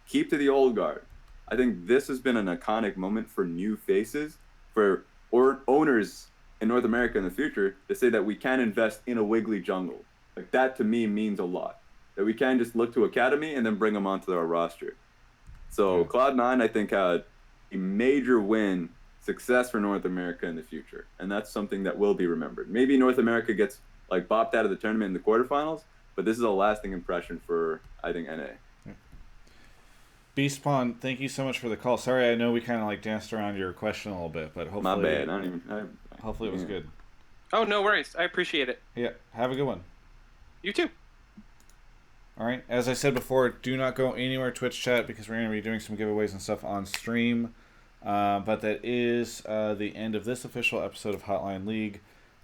keep to the old guard. I think this has been an iconic moment for new faces, for owners in North America in the future to say that we can invest in a wiggly jungle. Like, that to me means a lot. That we can just look to Academy and then bring them onto our roster. So Cloud9, I think, had a major win, success for North America in the future. And that's something that will be remembered. Maybe North America gets like bopped out of the tournament in the quarterfinals, but this is a lasting impression for, I think, NA. Beastpawn, thank you so much for the call. Sorry, I know we kind of like danced around your question a little bit, but hopefully, my bad. Hopefully it was good. Oh, no worries. I appreciate it. Yeah, have a good one. You too. All right. As I said before, do not go anywhere Twitch chat because we're going to be doing some giveaways and stuff on stream. But that is the end of this official episode of Hotline League.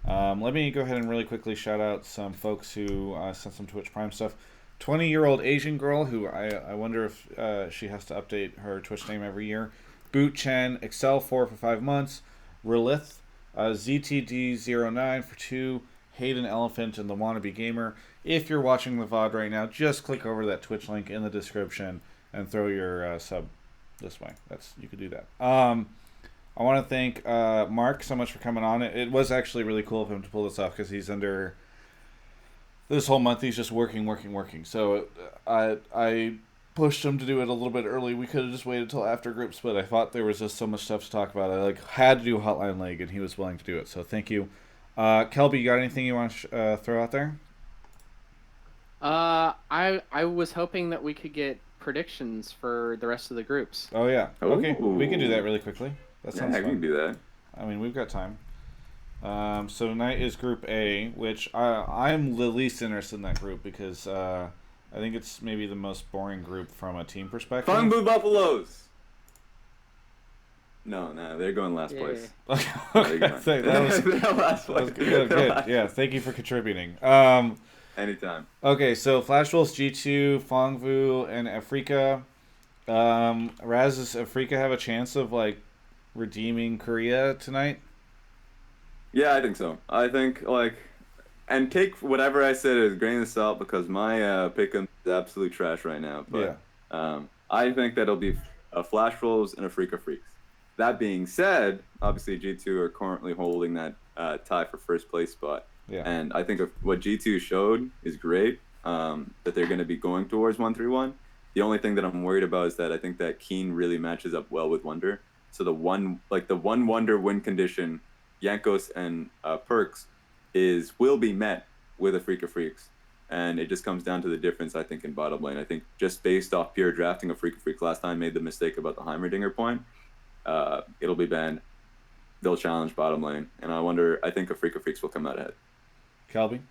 Let me go ahead and really quickly shout out some folks who sent some Twitch Prime stuff. 20-year-old Asian girl who I wonder if she has to update her Twitch name every year. Boot Chen, Excel 4 for 5 months. Relith, ZTD09 for 2. Hayden Elephant, and the Wannabe Gamer. If you're watching the VOD right now, just click over to that Twitch link in the description and throw your sub this way. You could do that. I want to thank Mark so much for coming on. It was actually really cool of him to pull this off because he's under this whole month. He's just working. So I pushed him to do it a little bit early. We could have just waited till after groups, but I thought there was just so much stuff to talk about. I had to do Hotline League, and he was willing to do it. So thank you. Kelby, you got anything you want to throw out there? I was hoping that we could get predictions for the rest of the groups. Oh yeah. Okay, we can do that really quickly. That sounds fun. We can do that. I mean, we've got time. So tonight is Group A, which I'm the least interested in that group because I think it's maybe the most boring group from a team perspective. Fun Blue Buffaloes. No, they're going last place. Okay. That was last place. Good. Yeah, thank you for contributing. Anytime. Okay, so Flash Wolves, G2, Fongvu, and Afrika. Raz, does Afrika have a chance of like redeeming Korea tonight? Yeah, I think so. I think like, and take whatever I said as a grain of salt because my pick is absolute trash right now. But I think that it'll be a Flash Wolves and a Freak of Freaks. That being said, obviously G2 are currently holding that tie for first place spot. Yeah. And I think what G2 showed is great. That they're going to be going towards 1-3-1. The only thing that I'm worried about is that I think that Keen really matches up well with Wonder. So the one Wonder win condition, Yankos and Perks, will be met with a Freak of Freaks. And it just comes down to the difference, I think, in bottom lane. I think just based off pure drafting of Freak of Freaks, last time made the mistake about the Heimerdinger point. It'll be banned. They'll challenge bottom lane. And I think a Freak of Freaks will come out ahead. Kelby?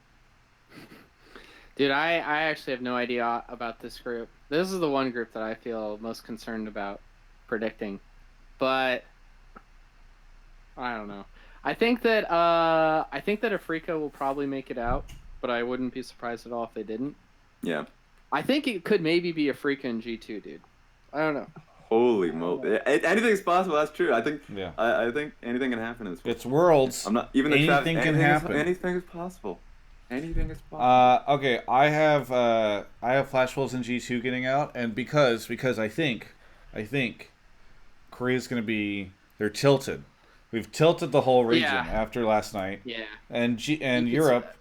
Dude, I actually have no idea about this group. This is the one group that I feel most concerned about predicting. But I don't know. I think that Afrika will probably make it out, but I wouldn't be surprised at all if they didn't. Yeah. I think it could maybe be Afrika and G2, dude. I don't know. Holy moly! Anything's possible. That's true. I think. Yeah. I think anything can happen in this. It's Worlds. I'm not even anything can happen. Anything is possible. Anything is possible. Okay, I have Flash Wolves and G2 getting out, and because I think Korea's gonna be they're tilted. We've tilted the whole region after last night. Yeah. And Europe.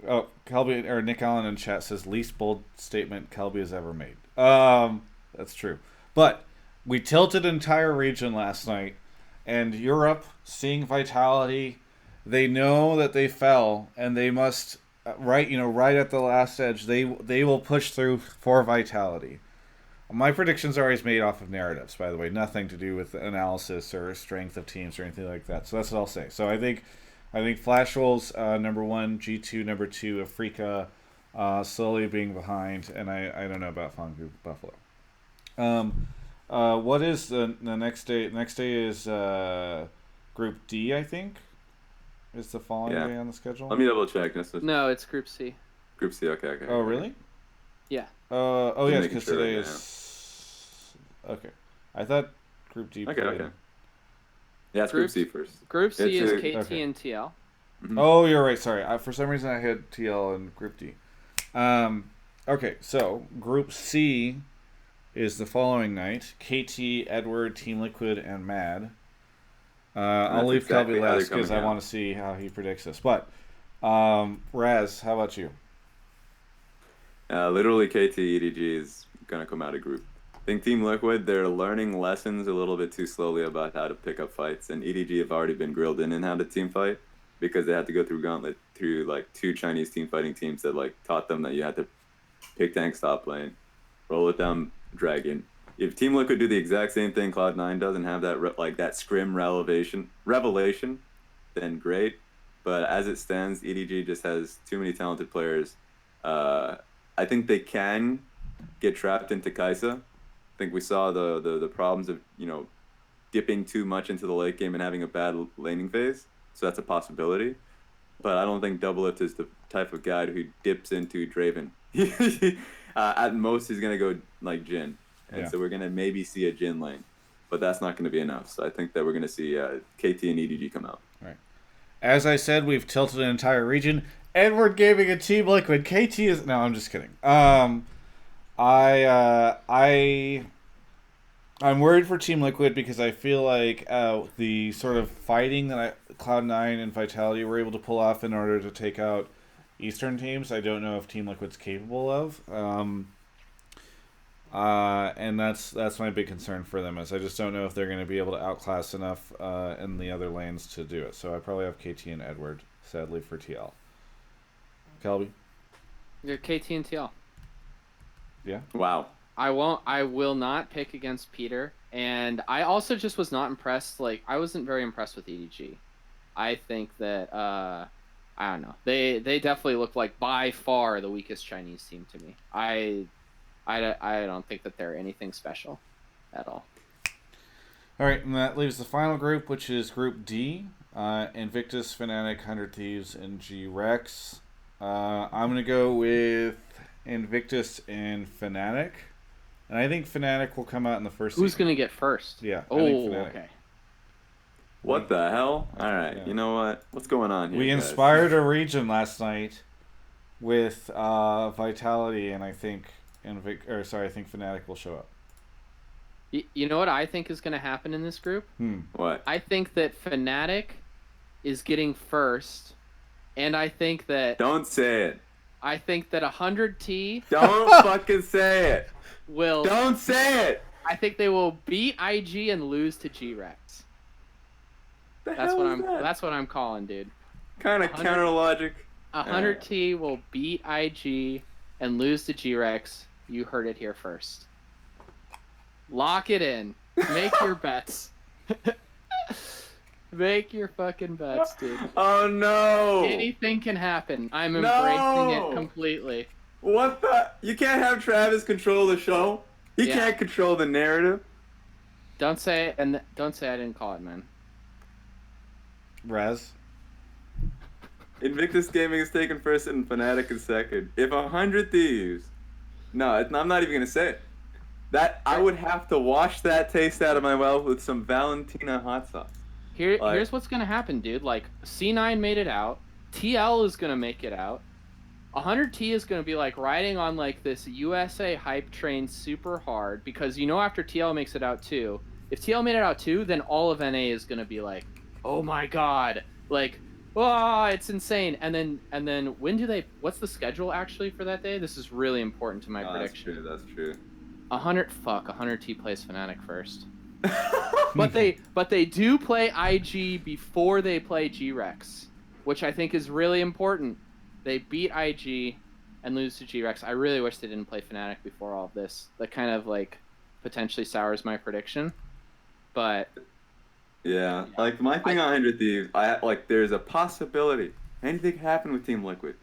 Oh, Kelby or Nick Allen in chat says least bold statement Kelby has ever made. That's true. But we tilted the entire region last night, and Europe, seeing Vitality, they know that they fell, and they must right at the last edge. They will push through for Vitality. My predictions are always made off of narratives, by the way, nothing to do with analysis or strength of teams or anything like that. So that's what I'll say. So I think Flash Wolves number 1, G2 number 2, Afrika slowly being behind, and I don't know about Fongu Buffalo. What is the next day? Next day is Group D, I think. Is the following day on the schedule? Let me double check. No, it's Group C. Group C. Okay. Oh, really? Yeah. Oh, yes, because today is. Okay, I thought Group D. Okay. Yeah, it's Group C first. Group C is KT and TL. Mm-hmm. Oh, you're right. Sorry, for some reason I had TL and Group D. Okay, so Group C is the following night. KT, Edward, Team Liquid, and Mad. I'll leave Kelby last because I want to see how he predicts this. But Raz, how about you? Literally, KT EDG is gonna come out of group. I think Team Liquid, they're learning lessons a little bit too slowly about how to pick up fights, and EDG have already been grilled in how to team fight because they had to go through gauntlet through like 2 Chinese team fighting teams that like taught them that you had to pick tank, stop lane, roll it down dragon. If Team Liquid do the exact same thing Cloud9 does and have that that Scrim revelation, then great. But as it stands, EDG just has too many talented players. I think they can get trapped into Kaisa. I think we saw the problems of dipping too much into the late game and having a bad laning phase. So that's a possibility. But I don't think Doublelift is the type of guy who dips into Draven. At most, he's gonna go like Jhin. And so we're going to maybe see a Jhin lane. But that's not going to be enough. So I think that we're going to see KT and EDG come out. All right. As I said, we've tilted an entire region. Edward Gaming and Team Liquid. KT is... No, I'm just kidding. I'm worried for Team Liquid because I feel like the sort of fighting that Cloud9 and Vitality were able to pull off in order to take out Eastern teams, I don't know if Team Liquid's capable of. And that's my big concern for them is I just don't know if they're going to be able to outclass enough in the other lanes to do it. So I probably have KT and Edward, sadly, for TL. Kelby? You're KT and TL. Yeah? Wow. I will not pick against Peter. And I also just was not impressed. Like, I wasn't very impressed with EDG. I think that, I don't know. They definitely look like by far the weakest Chinese team to me. I don't think that they're anything special at all. All right, and that leaves the final group, which is Group D. Invictus, Fnatic, 100 Thieves, and G-Rex. I'm going to go with Invictus and Fnatic. And I think Fnatic will come out in the first Who's season. going to get first? Yeah. Oh, okay. What the hell? All right, Yeah. you know what? What's going on here? We guys? inspired a region last night with Vitality, and I think I think Fnatic will show up. You know what I think is going to happen in this group? What? I think that Fnatic is getting first, and I think that Don't say it. 100T Don't fucking say it. will. Don't say it. I think they will beat IG and lose to G-Rex. That's what I'm calling, dude. Kind of counter logic. 100T will beat IG and lose to G-Rex. You heard it here first. Lock it in. Make your bets. Make your fucking bets, dude. Oh no! Anything can happen. I'm embracing it completely. What the? You can't have Travis control the show. He Yeah. can't control the narrative. Don't say it, and don't say I didn't call it, man. Raz? Invictus Gaming is taken first and Fnatic is second. If 100 Thieves... No, I'm not even going to say it. That I would have to wash that taste out of my mouth with some Valentina hot sauce. Here's what's gonna happen, dude. Like C9 made it out. TL is gonna make it out. 100T is gonna be like riding on like this USA hype train super hard because after TL makes it out too. If TL made it out too, then all of NA is gonna be like, oh my god, like, oh, it's insane. And then when do they? What's the schedule actually for that day? This is really important to my prediction. That's true. 100T plays Fnatic first. but they do play IG before they play G-Rex, which I think is really important. They beat IG and lose to G-Rex. I really wish they didn't play Fnatic before all of this. That kind of like potentially sours my prediction. But yeah, like my thing on 100 Thieves, there's a possibility anything could happen with Team Liquid.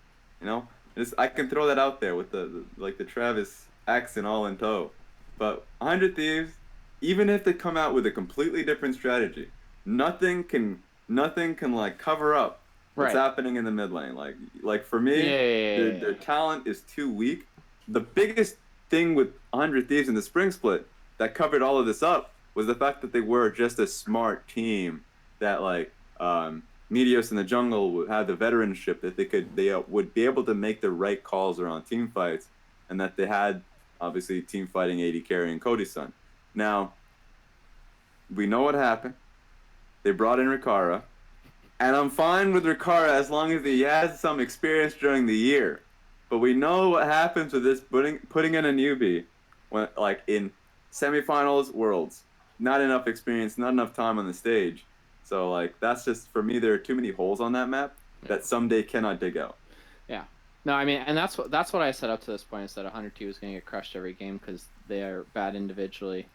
I can throw that out there with the Travis accent all in tow. But 100 Thieves, even if they come out with a completely different strategy, nothing can like cover up what's happening in the mid lane. Like for me, their talent is too weak. The biggest thing with 100 Thieves in the spring split that covered all of this up was the fact that they were just a smart team that Meteos in the jungle would have the veteranship that they would be able to make the right calls around team fights, and that they had obviously team fighting AD carry and Cody's son. Now, we know what happened. They brought in Rikara, and I'm fine with Rikara as long as he has some experience during the year. But we know what happens with this putting in a newbie when in semifinals, worlds, not enough experience, not enough time on the stage. So that's just, for me, there are too many holes on that map that someday cannot dig out. Yeah. No, I mean, and that's what I set up to this point, is that 100T was going to get crushed every game because they are bad individually.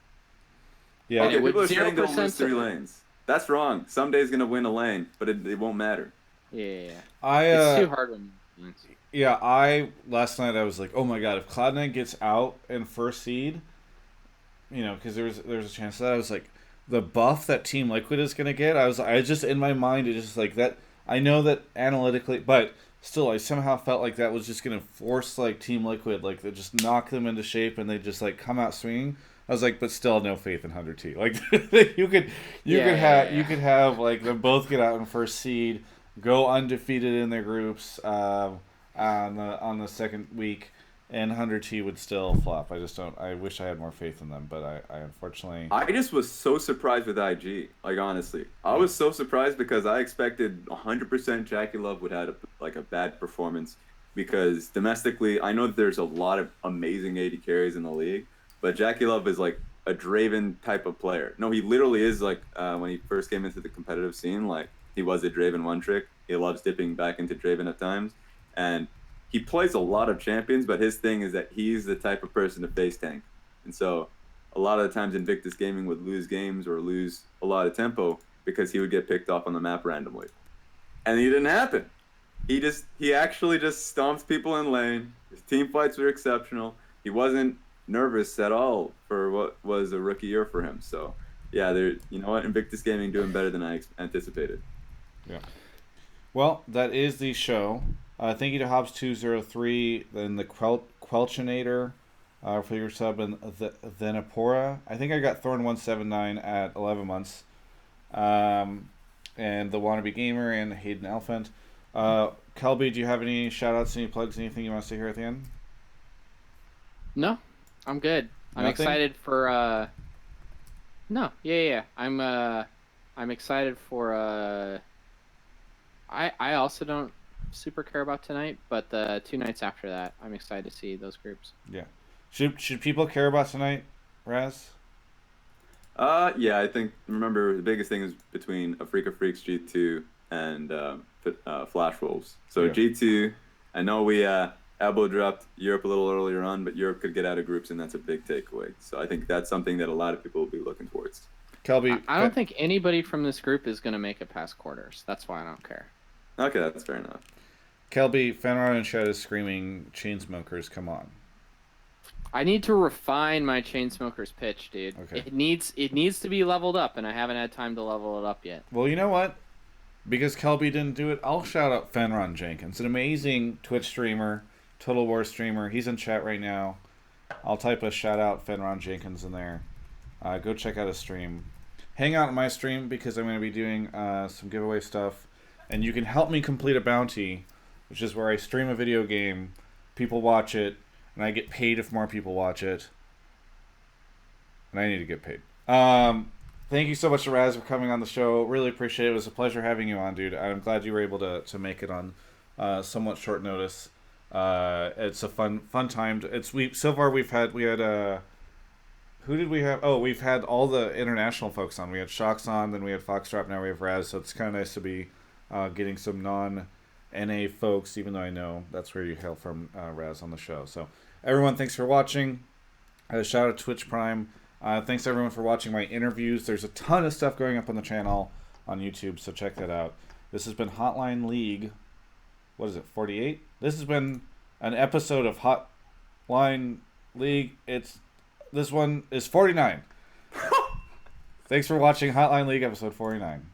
Yeah, okay, people are saying they'll lose 3 lanes. That's wrong. Someday's going to win a lane, but it won't matter. Yeah. It's too hard when you... Yeah, last night I was like, oh my god, if Cloud9 gets out in first seed, because there was a chance of that. I was like, the buff that Team Liquid is going to get, I just, in my mind, it's just like that. I know that analytically, but still, I somehow felt like that was just going to force Team Liquid, they just knock them into shape and they just come out swinging. I was like, but still, no faith in 100T. You could have them both get out in first seed, go undefeated in their groups on the second week, and 100T would still flop. I just don't. I wish I had more faith in them, but I unfortunately. I just was so surprised with IG. Honestly, I was so surprised because I expected 100% Jackie Love would have a bad performance, because domestically, I know that there's a lot of amazing AD carries in the league. But Jackie Love is a Draven type of player. No, he literally is when he first came into the competitive scene, he was a Draven one trick. He loves dipping back into Draven at times. And he plays a lot of champions, but his thing is that he's the type of person to face tank. And so a lot of the times Invictus Gaming would lose games or lose a lot of tempo because he would get picked off on the map randomly. And it didn't happen. He actually just stomps people in lane. His team fights were exceptional. He wasn't nervous at all for what was a rookie year for him. So yeah, Invictus Gaming doing better than I anticipated. Yeah. Well, that is the show. Thank you to Hobbs203, then the Quelchinator for your sub, and Thenapora. I think I got Thorn179 at 11 months. and the Wannabe Gamer, and Hayden Elephant. Kelby, do you have any shout-outs, any plugs, anything you want to say here at the end? No, I'm good. I'm Nothing? excited for. No, yeah. I'm excited for. I also don't super care about tonight, but the 2 nights after that, I'm excited to see those groups. Yeah. Should people care about tonight, Raz? Yeah, I think, remember, the biggest thing is between Afrika Freaks G2 and Flash Wolves. So Yeah. G2, I know we elbow dropped Europe a little earlier on, but Europe could get out of groups, and that's a big takeaway. So I think that's something that a lot of people will be looking towards. Kelby, I don't think anybody from this group is going to make it past quarters. That's why I don't care. Okay, that's fair enough. Kelby, Fenrir in chat is screaming, Chainsmokers, come on. I need to refine my Chainsmokers pitch, dude. Okay. It needs to be leveled up, and I haven't had time to level it up yet. Well, you know what? Because Kelby didn't do it, I'll shout out Fenron Jenkins, an amazing Twitch streamer, Total War streamer. He's in chat right now. I'll type a shout out Fenron Jenkins in there. Go check out his stream. Hang out on my stream because I'm going to be doing some giveaway stuff. And you can help me complete a bounty, which is where I stream a video game, people watch it, and I get paid if more people watch it. And I need to get paid. Thank you so much to Raz for coming on the show. Really appreciate it. It was a pleasure having you on, dude. I'm glad you were able to make it on somewhat short notice. It's a fun time. So far we had who did we have? Oh, we've had all the international folks on. We had Shocks on, then we had Foxtrot, now we have Raz. So it's kind of nice to be getting some non-NA folks, even though I know that's where you hail from, Raz, on the show. So everyone, thanks for watching. Shout out to Twitch Prime. Thanks everyone for watching my interviews. There's a ton of stuff going up on the channel on YouTube, so check that out. This has been Hotline League. What is it, 48? This has been an episode of Hotline League. This one is 49. Thanks for watching Hotline League episode 49.